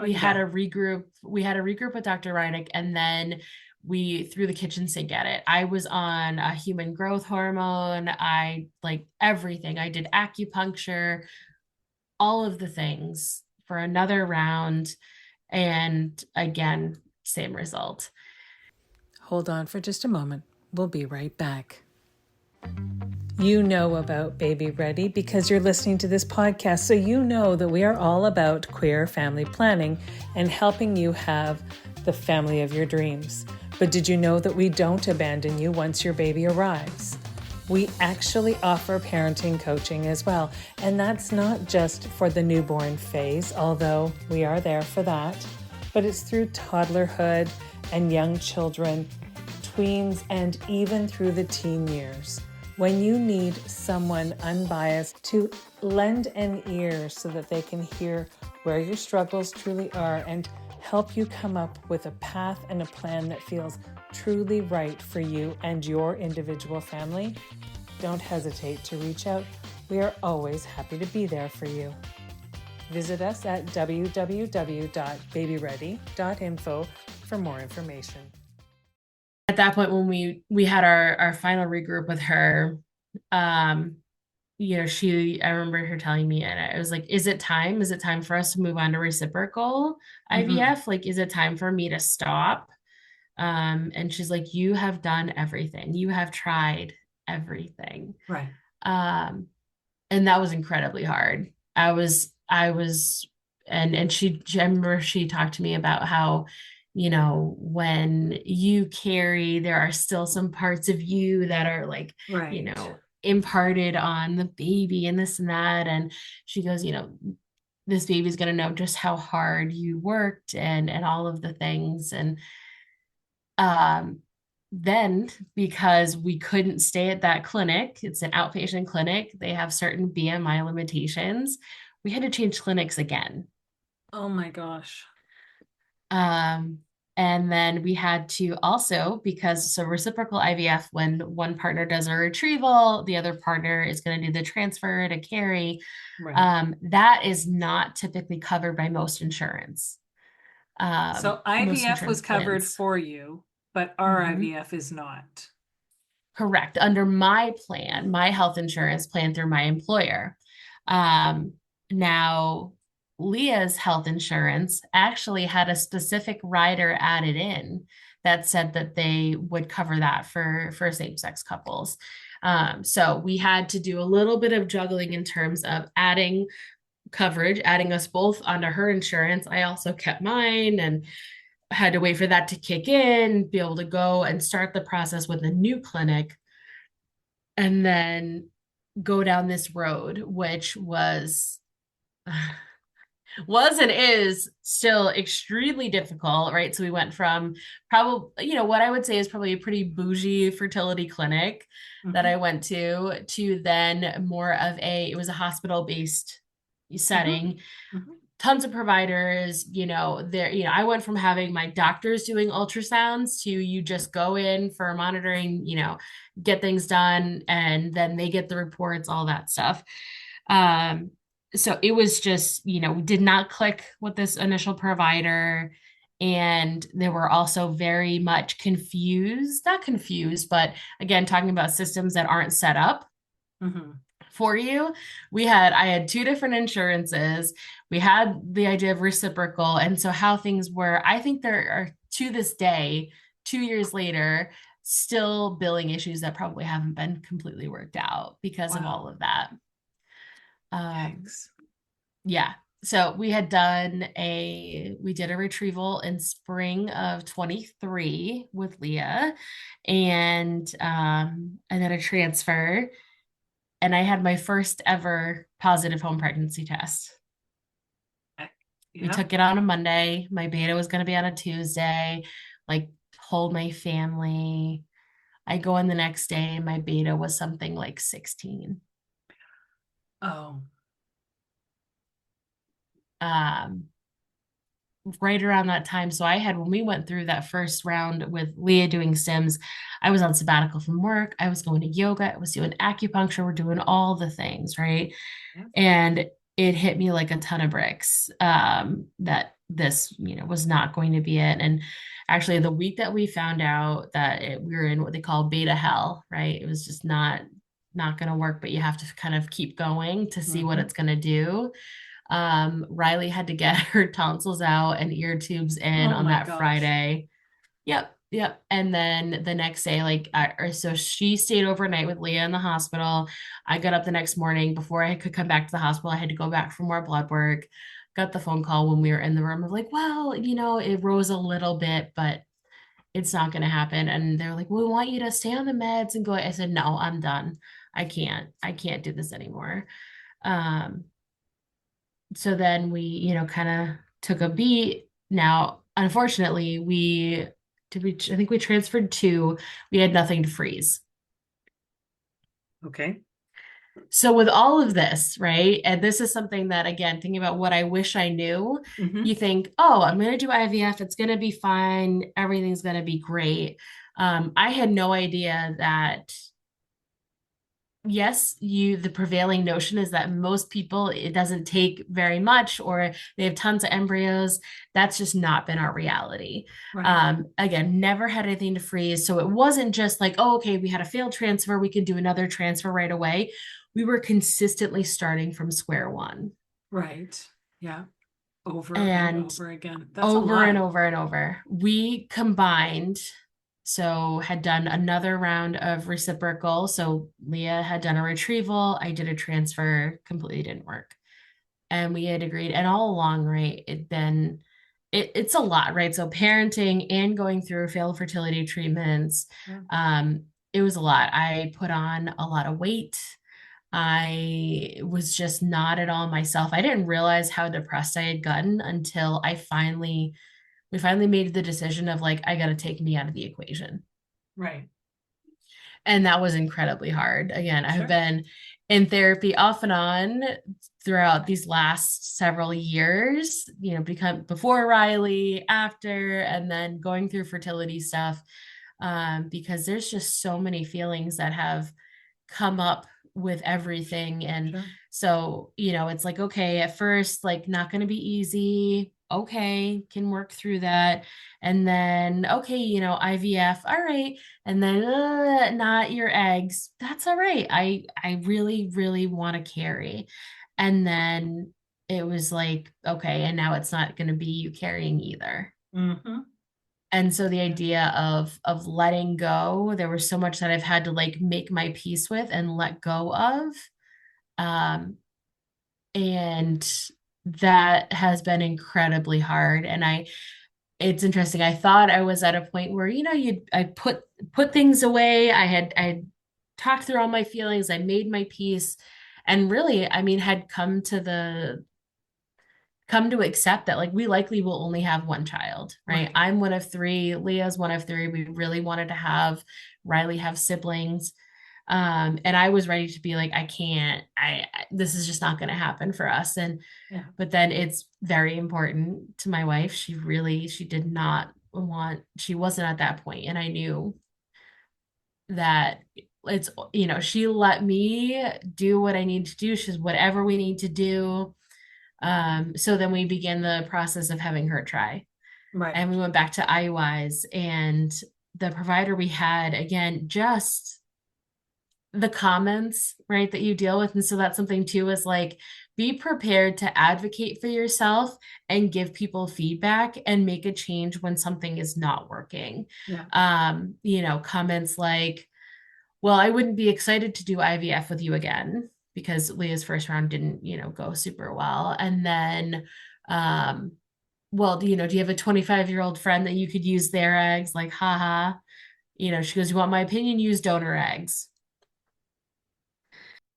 We had a regroup with Dr. Reineck, and then we threw the kitchen sink at it. I was on a human growth hormone. I like everything. I did acupuncture, all of the things for another round. And again, same result. Hold on for just a moment. We'll be right back. You know about babyREADY because you're listening to this podcast, so you know that we are all about queer family planning and helping you have the family of your dreams. But did you know that we don't abandon you once your baby arrives? We actually offer parenting coaching as well, and that's not just for the newborn phase, although we are there for that, but it's through toddlerhood and young children, tweens, and even through the teen years. When you need someone unbiased to lend an ear so that they can hear where your struggles truly are and help you come up with a path and a plan that feels truly right for you and your individual family, don't hesitate to reach out. We are always happy to be there for you. Visit us at www.babyready.info for more information. At that point, when we had our final regroup with her, I remember her telling me, and I was like, is it time for us to move on to reciprocal IVF? Like, is it time for me to stop? And she's like, you have done everything, you have tried everything, right? And that was incredibly hard. I was and I remember she talked to me about how, when you carry, there are still some parts of you that are like, imparted on the baby and this and that. And she goes, this baby's going to know just how hard you worked and all of the things. And then because we couldn't stay at that clinic, it's an outpatient clinic, they have certain BMI limitations, we had to change clinics again. Oh my gosh. And then we had to also, so reciprocal IVF, when one partner does a retrieval, the other partner is going to do the transfer to carry. Right. That is not typically covered by most insurance. So IVF was covered for you, but our IVF is not. Correct. Under my plan, my health insurance plan through my employer. Now, Leah's health insurance actually had a specific rider added in that said that they would cover that for same-sex couples. So we had to do a little bit of juggling in terms of adding coverage, adding us both onto her insurance. I also kept mine and had to wait for that to kick in, be able to go and start the process with a new clinic, and then go down this road, which was and is still extremely difficult, right? So we went from probably, what I would say is probably a pretty bougie fertility clinic that I went to then more of it was a hospital-based setting, tons of providers, I went from having my doctors doing ultrasounds to you just go in for monitoring, get things done, and then they get the reports, all that stuff. Um, so it was just, we did not click with this initial provider. And they were also very much confused, not confused, but again, talking about systems that aren't set up Mm-hmm. for you. I had two different insurances. We had the idea of reciprocal. And so how things were, I think there are to this day, 2 years later, still billing issues that probably haven't been completely worked out because of all Wow. of that. Yikes. Yeah. So we did a retrieval in spring of 23 with Leah, and then a transfer. And I had my first ever positive home pregnancy test. Eh, We Yeah. took it on a Monday. My beta was going to be on a Tuesday. Like, told my family. I go in the next day, my beta was something like 16. Oh, Um, right around that time. So when we went through that first round with Leah doing Sims, I was on sabbatical from work. I was going to yoga. I was doing acupuncture. We're doing all the things, right? yeah. And it hit me like a ton of bricks, that this, was not going to be it. And actually, the week that we found out that we were in what they call beta hell, right? It was just not going to work, but you have to kind of keep going to see what Mm-hmm. it's going to do. Riley had to get her tonsils out and ear tubes in Oh on my that gosh. Friday. Yep, yep. And then the next day, so she stayed overnight with Leah in the hospital. I got up the next morning before I could come back to the hospital. I had to go back for more blood work. Got the phone call when we were in the room of like, well, it rose a little bit, but it's not going to happen. And they're like, we want you to stay on the meds and go. I said, no, I'm done. I can't do this anymore. Um, so then we, kind of took a beat. Now, unfortunately, I think we transferred two. We had nothing to freeze. Okay. So with all of this, right? And this is something that, again, thinking about what I wish I knew, Mm-hmm. you think, oh, I'm going to do IVF. It's going to be fine. Everything's going to be great. I had no idea that yes, the prevailing notion is that most people, it doesn't take very much or they have tons of embryos. That's just not been our reality. Right. Again, never had anything to freeze. So it wasn't just like, oh, okay, we had a failed transfer. We can do another transfer right away. We were consistently starting from square one. Right. Yeah. Over and And over again. That's a over and lot. over and over. We combined, so had done another round of reciprocal. So Leah had done a retrieval. I did a transfer, completely didn't work. And we had agreed, and all along, right, it's a lot, right? So parenting and going through failed fertility treatments, Yeah. it was a lot. I put on a lot of weight. I was just not at all myself. I didn't realize how depressed I had gotten until we finally made the decision of like, I got to take me out of the equation. Right. And that was incredibly hard. Again, I have Sure. been in therapy off and on throughout these last several years, become before Riley, after, and then going through fertility stuff, because there's just so many feelings that have come up with everything. And Sure. so, it's like, okay, at first, like, not going to be easy. Okay, can work through that. And then, okay, IVF, all right. And then, not your eggs. That's all right. I really, really want to carry. And then it was like, okay, and now it's not going to be you carrying either. Mm-hmm. And so the Yeah. idea of letting go, there was so much that I've had to like make my peace with and let go of. Um, and that has been incredibly hard. And it's interesting. I thought I was at a point where, I put things away. I talked through all my feelings. I made my peace and really, I mean, had come to accept that like we likely will only have one child, right? Right. I'm one of three, Leah's one of three. We really wanted to have Riley have siblings. And I was ready to be like, I can't, this is just not going to happen for us. And, Yeah. but then it's very important to my wife. She did not want, she wasn't at that point. And I knew that it's, she let me do what I need to do. She's whatever we need to do. So then we began the process of having her try. Right. And we went back to IUIs, and the provider we had, again, just the comments, right, that you deal with. And so that's something too, is like, be prepared to advocate for yourself and give people feedback and make a change when something is not working. Yeah. Comments like, well, I wouldn't be excited to do IVF with you again because Leah's first round didn't, go super well. And then, well, do you have a 25-year-old friend that you could use their eggs? Like, haha. She goes, you want my opinion? Use donor eggs.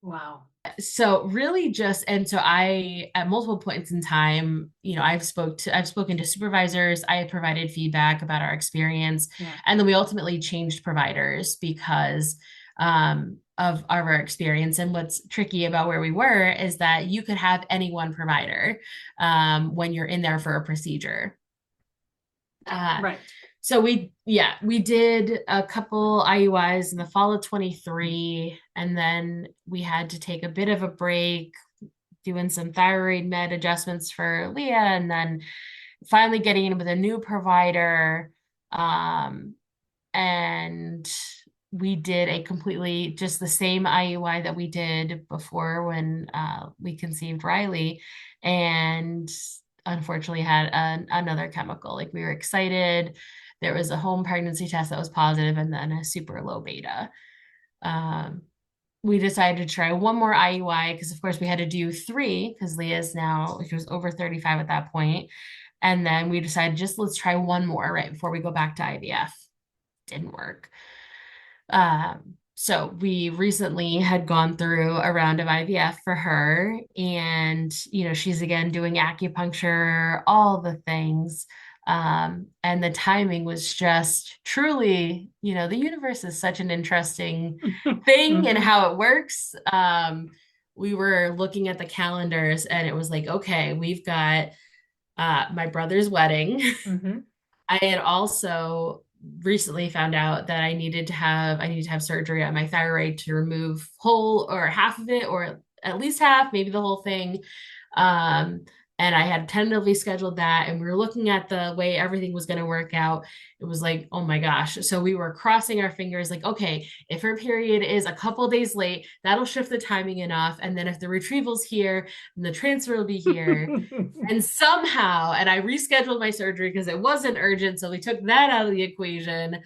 Wow. So really just, and so I, at multiple points in time, I've spoken to supervisors, I have provided feedback about our experience, Yeah. and then we ultimately changed providers because of our experience. And what's tricky about where we were is that you could have any one provider when you're in there for a procedure. Right. So we did a couple IUIs in the fall of 23, and then we had to take a bit of a break doing some thyroid med adjustments for Leah, and then finally getting in with a new provider. And we did a completely just the same IUI that we did before when we conceived Riley, and unfortunately had another chemical. Like, we were excited. There was a home pregnancy test that was positive, and then a super low beta. We decided to try one more IUI because, of course, we had to do three because she was over 35 at that point. And then we decided, just let's try one more right before we go back to IVF. Didn't work. So we recently had gone through a round of IVF for her, and she's again doing acupuncture, all the things. And the timing was just truly, the universe is such an interesting thing and how it works. We were looking at the calendars, and it was like, okay, we've got my brother's wedding. Mm-hmm. I had also recently found out that I needed to have surgery on my thyroid to remove whole or half of it, or at least half, maybe the whole thing. Um, and I had tentatively scheduled that, and we were looking at the way everything was going to work out. It was like, oh my gosh. So we were crossing our fingers, like, okay, if her period is a couple days late, that'll shift the timing enough. And then if the retrieval's here, then the transfer will be here. And somehow, and I rescheduled my surgery because it wasn't urgent. So we took that out of the equation.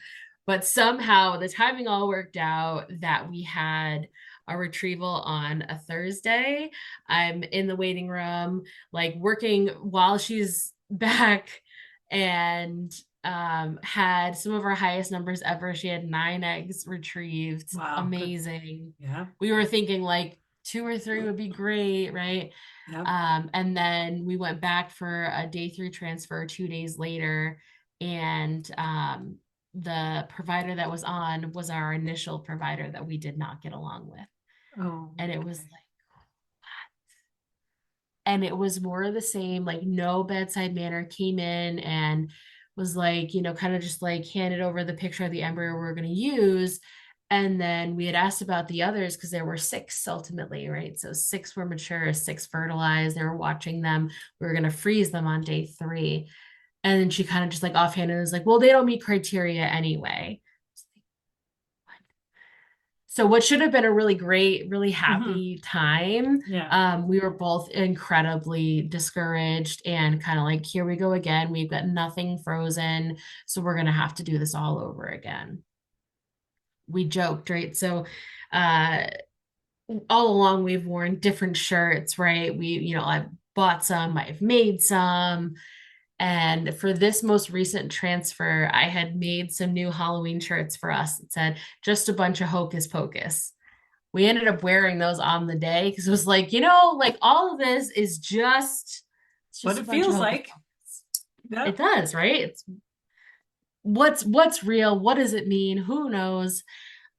But somehow the timing all worked out that we had a retrieval on a Thursday. I'm in the waiting room, like working while she's back, and had some of our highest numbers ever. She had 9 eggs retrieved. Wow. Amazing. Good. Yeah. We were thinking like 2 or 3 would be great, right? Yeah. And then we went back for a day 3 transfer 2 days later, and the provider that was on was our initial provider that we did not get along with. Oh. And it was like, and it was more of the same, like no bedside manner, came in and was like, kind of just like handed over the picture of the embryo we're going to use. And then we had asked about the others because there were 6 ultimately, right? So 6 were mature, 6 fertilized. They were watching them. We were going to freeze them on day 3. And then she kind of just like offhanded was like, well, they don't meet criteria anyway. So what should have been a really great, really happy time, Yeah. we were both incredibly discouraged and kind of like, here we go again. We've got nothing frozen, so we're gonna have to do this all over again. We joked, right? So all along we've worn different shirts, right? I've bought some, I've made some. And for this most recent transfer, I had made some new Halloween shirts for us that said, just a bunch of hocus pocus. We ended up wearing those on the day because it was like, like all of this is it's What just a it bunch of feels hocus like. pocus. Yeah. It does, right? It's what's real? What does it mean? Who knows?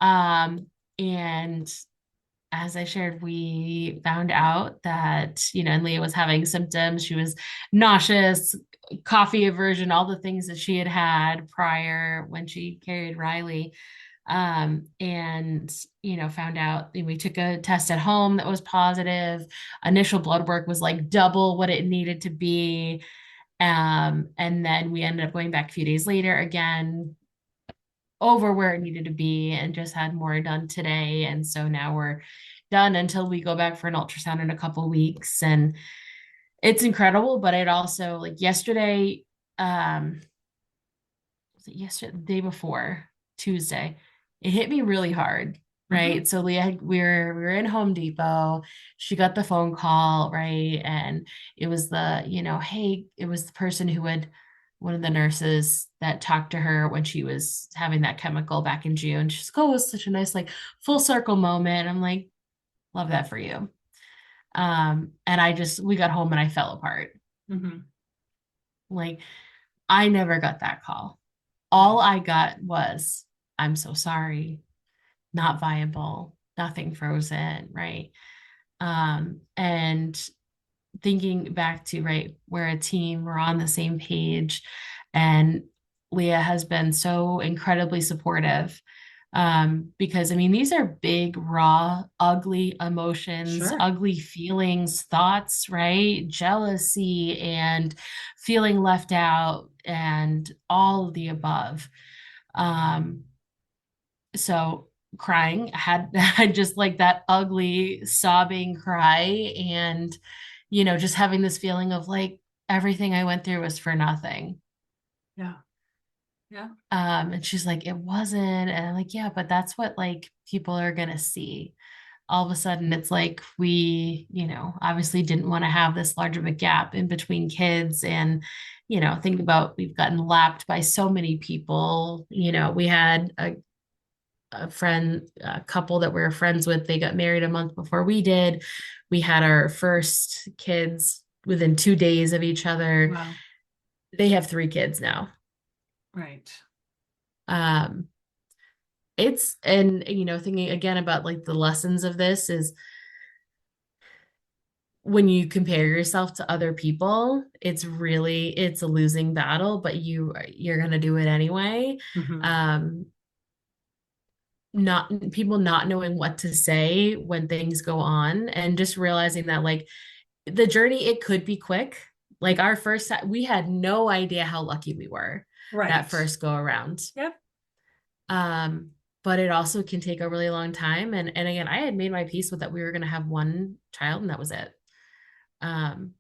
Um, And as I shared, we found out that, and Leah was having symptoms. She was nauseous, coffee aversion, all the things that she had had prior when she carried Riley. And, found out we took a test at home that was positive. Initial blood work was like double what it needed to be. And then we ended up going back a few days later again, over where it needed to be, and just had more done today. And so now we're done until we go back for an ultrasound in a couple weeks. And it's incredible, but it also, like, yesterday, was it yesterday, the day before, Tuesday, it hit me really hard, right? So Leah, we were in Home Depot. She got the phone call, right? And it was hey, it was the person who had, one of the nurses that talked to her when she was having that chemical back in June. She's like, oh, it was such a nice, like, full circle moment. I'm like, love that for you. And we got home and I fell apart. Like, I never got that call. All I got was, I'm so sorry, not viable, nothing frozen, right? And thinking back to, right, we're a team, we're on the same page, and Leah has been so incredibly supportive. Because I mean, these are big, raw, ugly emotions, Sure. ugly feelings, thoughts, right? Jealousy and feeling left out and all of the above. Um, so crying, had just like that ugly sobbing cry, and just having this feeling of like everything I went through was for nothing. Yeah. Yeah. And she's like, it wasn't. And I'm like, yeah, but that's what, like, people are gonna see. All of a sudden it's like we, obviously didn't want to have this large of a gap in between kids. And think about, we've gotten lapped by so many people. We had a couple that we were friends with. They got married a month before we did. We had our first kids within 2 days of each other. Wow. They have 3 kids now. Right. Um, and thinking again about like the lessons of this is, when you compare yourself to other people, it's a losing battle, but you're going to do it anyway. Um, not people not knowing what to say when things go on, and just realizing that, like, the journey, it could be quick. Like, our first, we had no idea how lucky we were that Right. first go around. Yep. But it also can take a really long time. And again, I had made my peace with that. We were going to have one child and that was it. Um,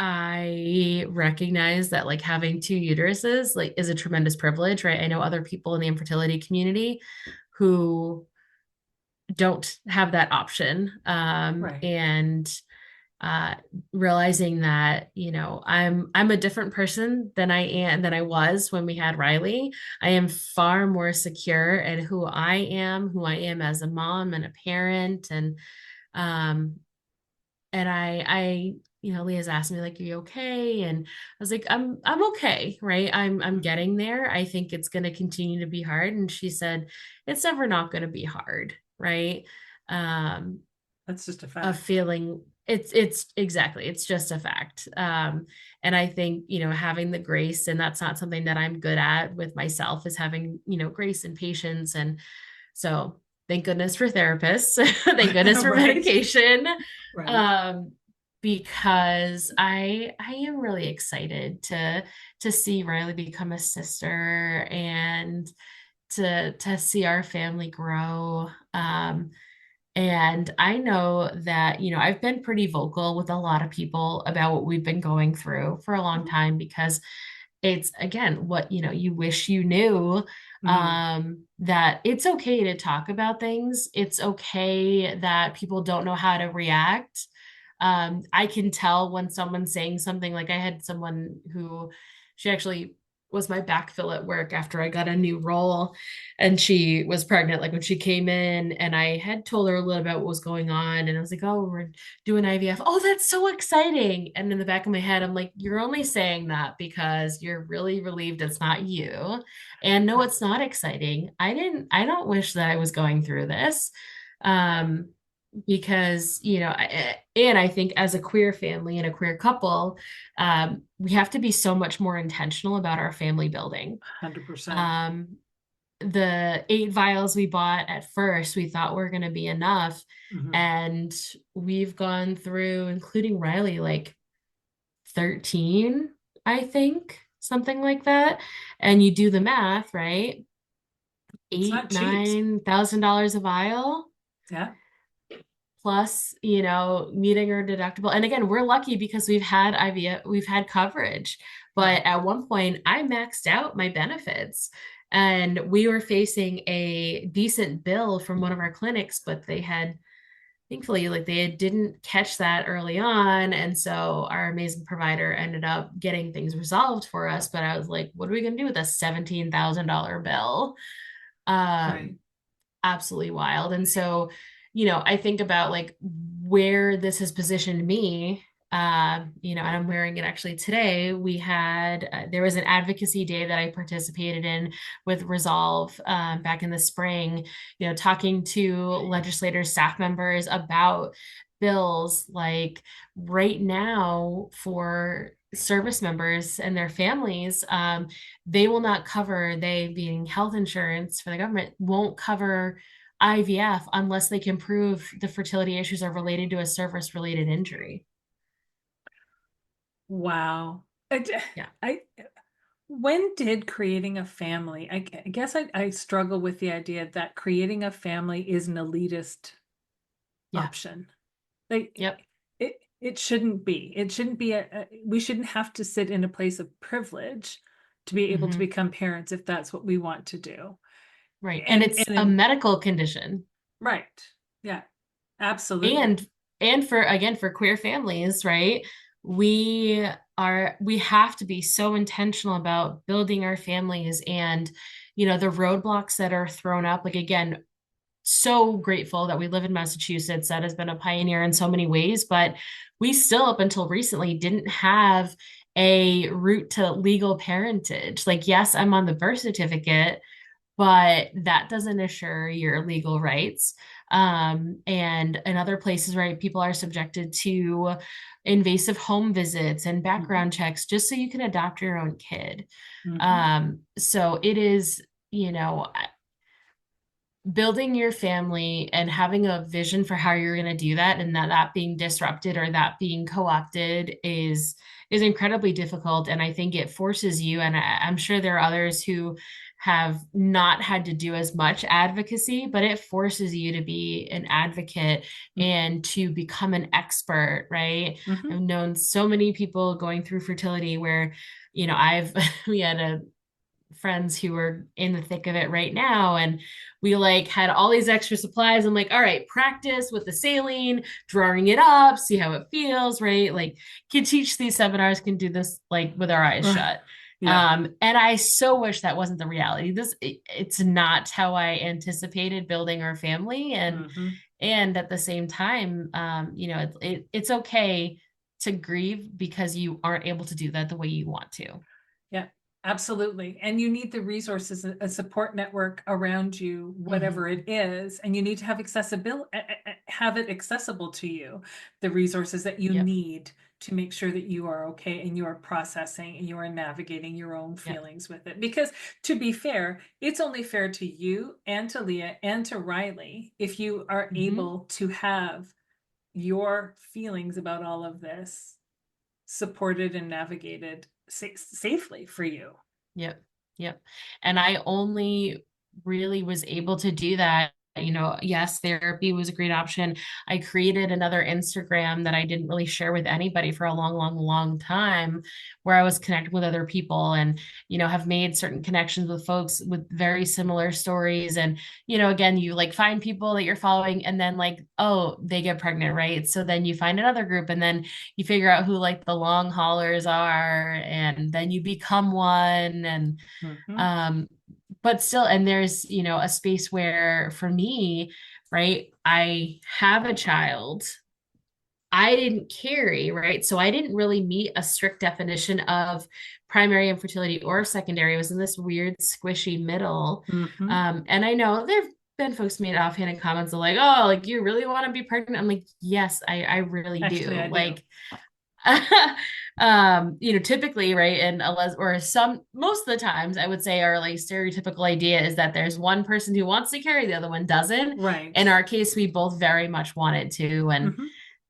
I recognize that, like, having 2 uteruses, like, is a tremendous privilege, right? I know other people in the infertility community who don't have that option. Right. And uh, realizing that, I'm a different person than I was when we had Riley. I am far more secure in who I am as a mom and a parent. Um, and Leah's asked me, like, are you okay? And I was like, I'm okay, right? I'm getting there. I think it's going to continue to be hard. And she said, it's never not going to be hard, right? That's just a A fact. feeling, it's exactly, it's just a fact. And I think, having the grace, and that's not something that I'm good at with myself, is having, grace and patience. And so, thank goodness for therapists. Thank goodness for Right. medication. Right. Um, because I am really excited to see Riley become a sister, and to see our family grow. And I know that, I've been pretty vocal with a lot of people about what we've been going through for a long time, because it's, again, what, you wish you knew, that it's okay to talk about things. It's okay that people don't know how to react. I can tell when someone's saying something. Like, I had someone who, she actually was my backfill at work after I got a new role. And she was pregnant, like when she came in, and I had told her a little about what was going on. And I was like, oh, we're doing IVF. Oh, that's so exciting. And in the back of my head, I'm like, you're only saying that because you're really relieved it's not you. And no, it's not exciting. I don't wish that I was going through this. Um, because, and I think as a queer family and a queer couple, we have to be so much more intentional about our family building. 100%. Um, the 8 vials we bought at first, we thought were going to be enough. Hmm. And we've gone through, including Riley, like 13, I think, something like that. And you do the math, right? It's not Eight, cheap. $9,000 a vial Yeah. plus, meeting our deductible. And again, we're lucky because we've had IVF, we've had coverage. But Right. at one point, I maxed out my benefits and we were facing a decent bill from one of our clinics, but they had, thankfully, like they didn't catch that early on. And so our amazing provider ended up getting things resolved for us. But I was like, what are we going to do with a $17,000 bill? Right. Um, Absolutely wild. And so, I think about like where this has positioned me. And I'm wearing it actually today. There was an advocacy day that I participated in with Resolve back in the spring, talking to legislators, staff members about bills like right now for service members and their families. They will not cover, they being health insurance for the government, won't cover IVF unless they can prove the fertility issues are related to a service related injury. Wow. Yeah. I when did creating a family? I guess I struggle with the idea that creating a family is an elitist Yeah. option. Like Yep. it shouldn't be. It shouldn't be we shouldn't have to sit in a place of privilege to be able to Hmm. become parents if that's what we want to do. Right. And And it's and a then medical condition. right. Yeah, absolutely. And for again for queer families, right? We have to be so intentional about building our families and the roadblocks that are thrown up. Like again, so grateful that we live in Massachusetts that has been a pioneer in so many ways, but we still, up until recently, didn't have a route to legal parentage. Like, yes, I'm on the birth certificate, but that doesn't assure your legal rights. And in other places, right, people are subjected to invasive home visits and Mhm. background checks just so you can adopt your own kid. Mhm. So it is, building your family and having a vision for how you're going to do that and that being disrupted or that being co-opted is incredibly difficult, and I think it forces you, and I'm sure there are others who have not had to do as much advocacy, but it forces you to be an advocate and to become an expert, right? Mhm. I've known so many people going through fertility where I've we had a friends who are in the thick of it right now, and we like had all these extra supplies. I'm like, all right, practice with the saline, drawing it up, see how it feels, right? Like can teach these seminars, can do this like with our eyes Right. shut. Yeah. And I so wish that wasn't the reality. It's not how I anticipated building our family. Mhm. And at the same time, it's okay to grieve because you aren't able to do that the way you want to. Yeah, absolutely. And you need the resources, a support network around you, whatever Hmm. it is, and you need to have accessibility, have it accessible to you, the resources that you Yep. need to make sure that you are okay and you are processing and you are navigating your own Yep. feelings with it. Because to be fair, it's only fair to you and to Leah and to Riley if you are Hmm. able to have your feelings about all of this supported and navigated safely for you. Yep. Yep. And I only really was able to do that yes, therapy was a great option. I created another Instagram that I didn't really share with anybody for a long, long, long time, where I was connected with other people and, have made certain connections with folks with very similar stories. And, again, you like find people that you're following and then like, oh, they get pregnant, right? So then you find another group and then you figure out who like the long haulers are and then you become one. And, Mhm. um, but still, and there's, a space where for me, right, I have a child I didn't carry, right? So I didn't really meet a strict definition of primary infertility or secondary. I was in this weird, squishy middle. Mhm. And I know there've been folks made offhanded comments of like, oh, like you really want to be pregnant? I'm like, yes, I really Actually, do. I do. Like, typically, right, and or some most of the times I would say our like stereotypical idea is that there's one person who wants to carry, the other one doesn't. Right. In our case, we both very much wanted to, and Mhm.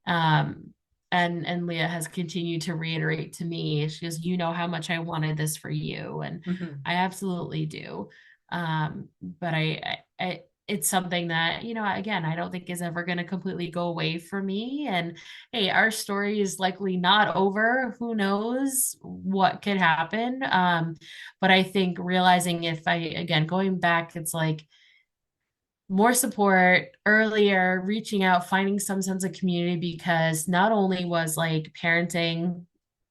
um, and Leah has continued to reiterate to me, she goes, you know how much I wanted this for you. And Mhm. I absolutely do. But it's something that, again, I don't think is ever going to completely go away for me. And hey, our story is likely not over. Who knows what could happen? But I think realizing if again, going back, it's like, more support earlier, reaching out, finding some sense of community because not only was like parenting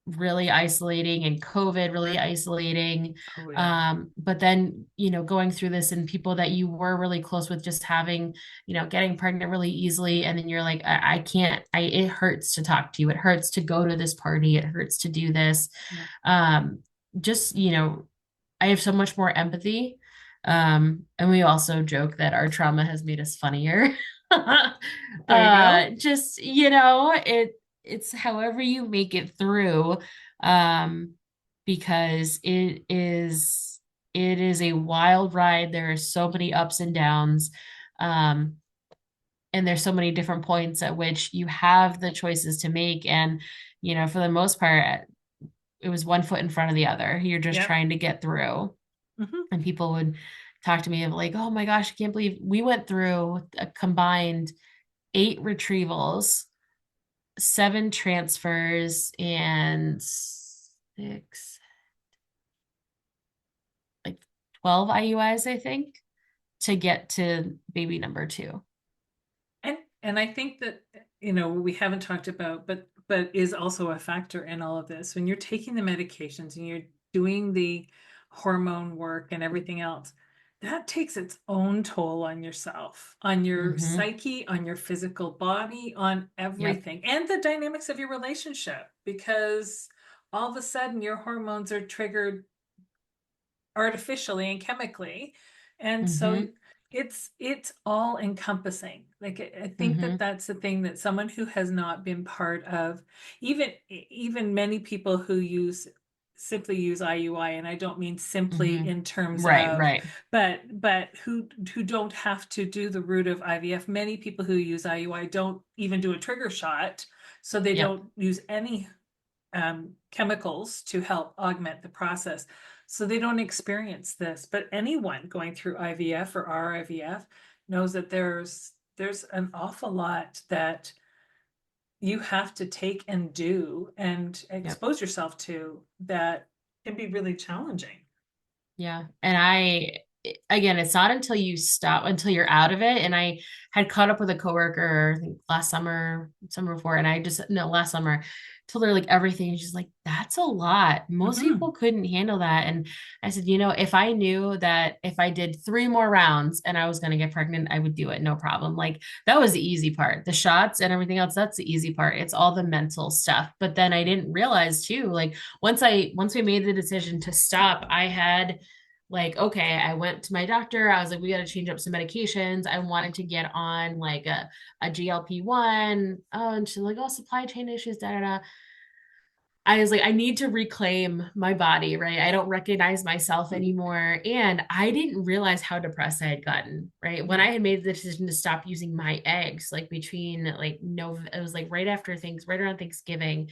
really isolating and COVID really isolating, Oh yeah. but then, going through this and people that you were really close with just having, getting pregnant really easily. And then you're like, I can't, it hurts to talk to you. It hurts to go to this party. It hurts to do this. Yeah. Um, just, I have so much more empathy. And we also joke that our trauma has made us funnier. There you go. Just, it's however you make it through. Um, because it is a wild ride. There are so many ups and downs. Um, and there's so many different points at which you have the choices to make. And, for the most part, it was one foot in front of the other. You're just Yep. trying to get through. Mhm. And people would talk to me of like, oh my gosh, I can't believe we went through a combined 8 retrievals, 7 transfers, and like 12 IUIs, I think, to get to baby number two. And I think that we haven't talked about, but is also a factor in all of this. When you're taking the medications and you're doing the hormone work and everything else, that takes its own toll on yourself, on your Mm-hmm. psyche, on your physical body, on Yep. everything, and the dynamics of your relationship, because all of a sudden your hormones are triggered artificially and chemically, and so Mm-hmm. it's all encompassing. Like I think that Mm-hmm. that's the thing, that someone who has not been part of, even many people who simply use IUI, and I don't mean simply in Mm-hmm. terms Right, of, right. but who don't have to do the route of IVF. Many people who use IUI don't even do a trigger shot, so they Yep. don't use any chemicals to help augment the process. So they don't experience this. But anyone going through IVF or RIVF knows that there's an awful lot that you have to take and do and Yep. expose yourself to that can be really challenging. Yeah. And again, it's not until you stop, until you're out of it. And I had caught up with a coworker, I think last summer, summer before, and I just, no, last summer, told her like everything. And she's like, that's a lot. Most Mm-hmm. people couldn't handle that. And I said, if I knew that if I did 3 more rounds and I was going to get pregnant, I would do it. No problem. Like that was the easy part. The shots and everything else, that's the easy part. It's all the mental stuff. But then I didn't realize too, like once we made the decision to stop, I had like, okay, I went to my doctor. I was like, we got to change up some medications. I wanted to get on like a GLP-1. Oh, and she's like, oh, supply chain issues, da da da. I was like, I need to reclaim my body, right? I don't recognize myself anymore. And I didn't realize how depressed I had gotten, right? When Yeah. I had made the decision to stop using my eggs, like between like no, it was like right around Thanksgiving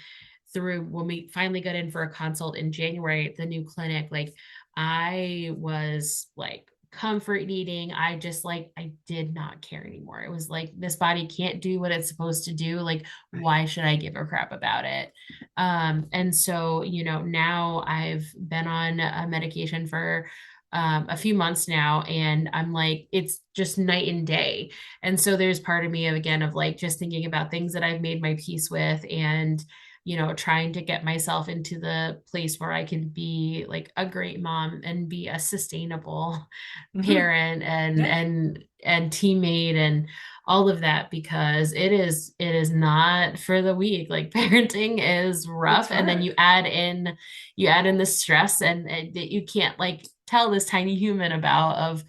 through when we finally got in for a consult in January at the new clinic, like I was like comfort eating. I just like, I did not care anymore. It was like, this body can't do what it's supposed to do. Like, Right. why should I give a crap about it? And so, now I've been on a medication for a few months now, and I'm like, it's just night and day. And so there's part of me of, again, of like just thinking about things that I've made my peace with, and trying to get myself into the place where I can be like a great mom and be a sustainable Hmm. parent and Yeah, and teammate and all of that, because it is not for the weak. Like, parenting is it's rough, and then hard. you add in the stress, and that you can't like tell this tiny human about of,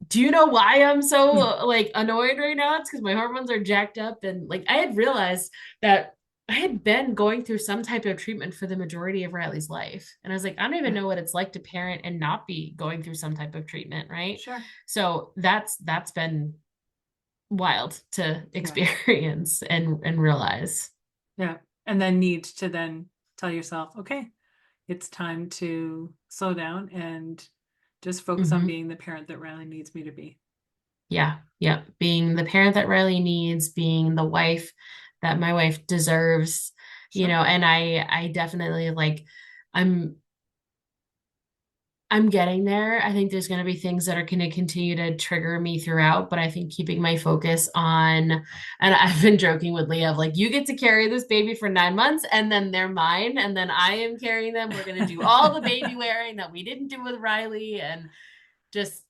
do you know why I'm so like annoyed right now? It's because my hormones are jacked up. And like, I had realized that I had been going through some type of treatment for the majority of Riley's life. And I was like, I don't even Yeah, know what it's like to parent and not be going through some type of treatment, right? sure. So that's been wild to Yeah, experience and realize. yeah. And then need to then tell yourself, okay, it's time to slow down and just focus on Hmm. being the parent that Riley needs me to be. Yeah, yeah. Being the parent that Riley needs, being the wife that my wife deserves, Sure. and I definitely like, I'm I'm getting there. I think there's going to be things that are going to continue to trigger me throughout, but I think keeping my focus on, and I've been joking with Leah of like, you get to carry this baby for 9 months and then they're mine, and then I am carrying them. We're going to do all the baby wearing that we didn't do with Riley. And just,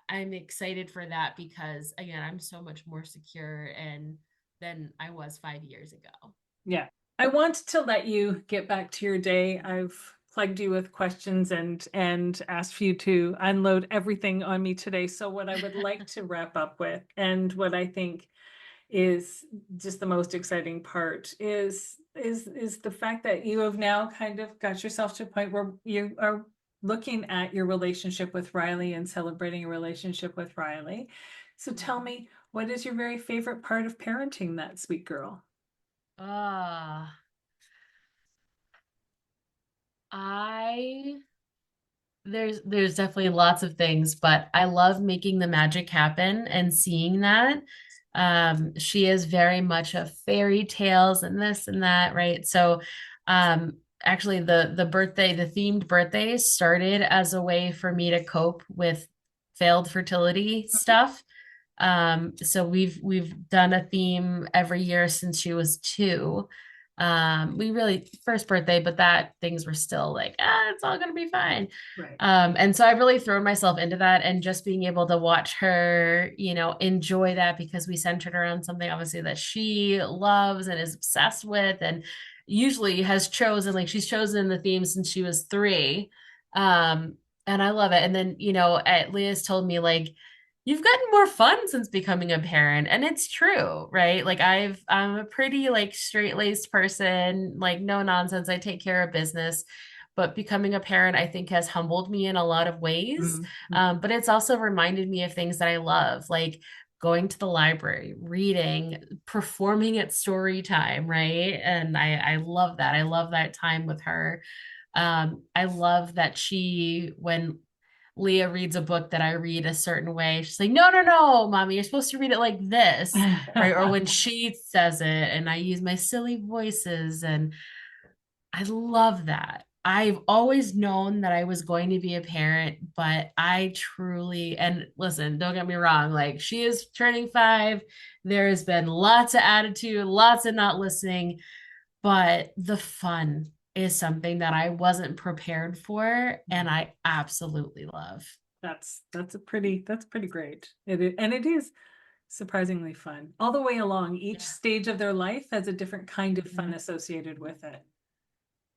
I'm excited for that, because again, I'm so much more secure and than I was 5 years ago. Yeah. I want to let you get back to your day. I've plagued you with questions and asked for you to unload everything on me today. So what I would like to wrap up with, and what I think is just the most exciting part, is the fact that you have now kind of got yourself to a point where you are looking at your relationship with Riley and celebrating a relationship with Riley. So tell me, what is your very favorite part of parenting that sweet girl? Ah, I there's definitely lots of things, but I love making the magic happen and seeing that. She is very much a fairy tales and this and that, right? So, actually, the themed birthday started as a way for me to cope with failed fertility stuff. So we've done a theme every year since she was 2. We really first birthday, but that things were still like, it's all gonna be fine. Right. And so I've really thrown myself into that, and just being able to watch her, enjoy that, because we centered around something obviously that she loves and is obsessed with, and usually has chosen, like she's chosen the theme since she was 3. And I love it. And then, Leah's told me like, you've gotten more fun since becoming a parent. And it's true, right? Like, I'm a pretty like straight-laced person, like no nonsense. I take care of business. But becoming a parent, I think, has humbled me in a lot of ways. Mm-hmm. But it's also reminded me of things that I love, like going to the library, reading, performing at story time, right? And I love that. I love that time with her. I love that when Leah reads a book that I read a certain way, she's like, no, no, no, mommy, you're supposed to read it like this, right? Or when she says it and I use my silly voices, and I love that. I've always known that I was going to be a parent, but I truly, and listen, don't get me wrong, like she is turning 5. There has been lots of attitude, lots of not listening, but the fun is something that I wasn't prepared for, and I absolutely love. That's pretty great. And it is surprisingly fun. All the way along, each Yeah. stage of their life has a different kind of fun Mhm. associated with it.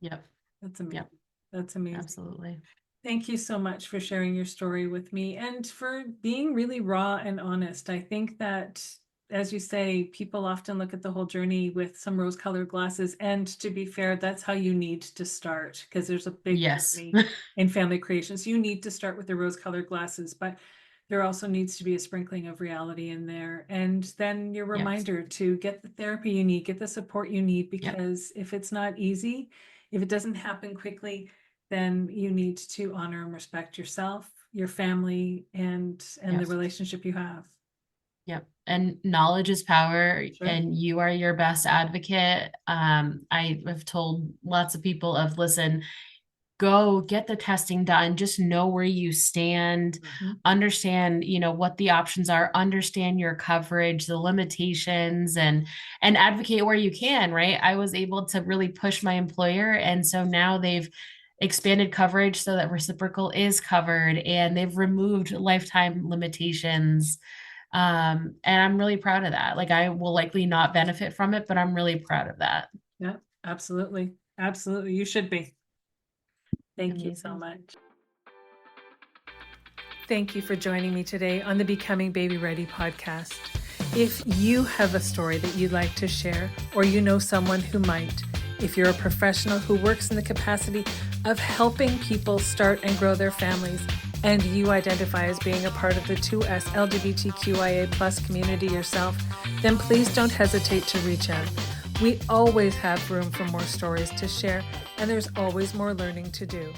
Yep. That's Yep. amazing. That's amazing. Absolutely. Thank you so much for sharing your story with me and for being really raw and honest. I think that, as you say, people often look at the whole journey with some rose-colored glasses. And to be fair, that's how you need to start, because there's a big Yes. journey in family creations. You need to start with the rose-colored glasses, but there also needs to be a sprinkling of reality in there. And then your Yes. reminder to get the therapy you need, get the support you need, Yep. because if it's not easy, if it doesn't happen quickly, then you need to honor and respect yourself your family and the Yes. relationship you have. Yep. And knowledge is power, Sure. and you are your best advocate. I have told lots of people of, listen, go get the testing done, just know where you stand, understand, what the options are, understand your coverage, the limitations, and advocate where you can, right? I was able to really push my employer, and so now they've expanded coverage so that reciprocal is covered, and they've removed lifetime limitations. And I'm really proud of that. Like, I will likely not benefit from it, but I'm really proud of that. Yeah, absolutely. Absolutely. You should be. Thank you so Amazing. much. Thank you for joining me today on the Becoming Baby Ready podcast. If you have a story that you'd like to share, or you know someone who might, if you're a professional who works in the capacity of helping people start and grow their families, and you identify as being a part of the 2S LGBTQIA plus community yourself, then please don't hesitate to reach out. We always have room for more stories to share, and there's always more learning to do.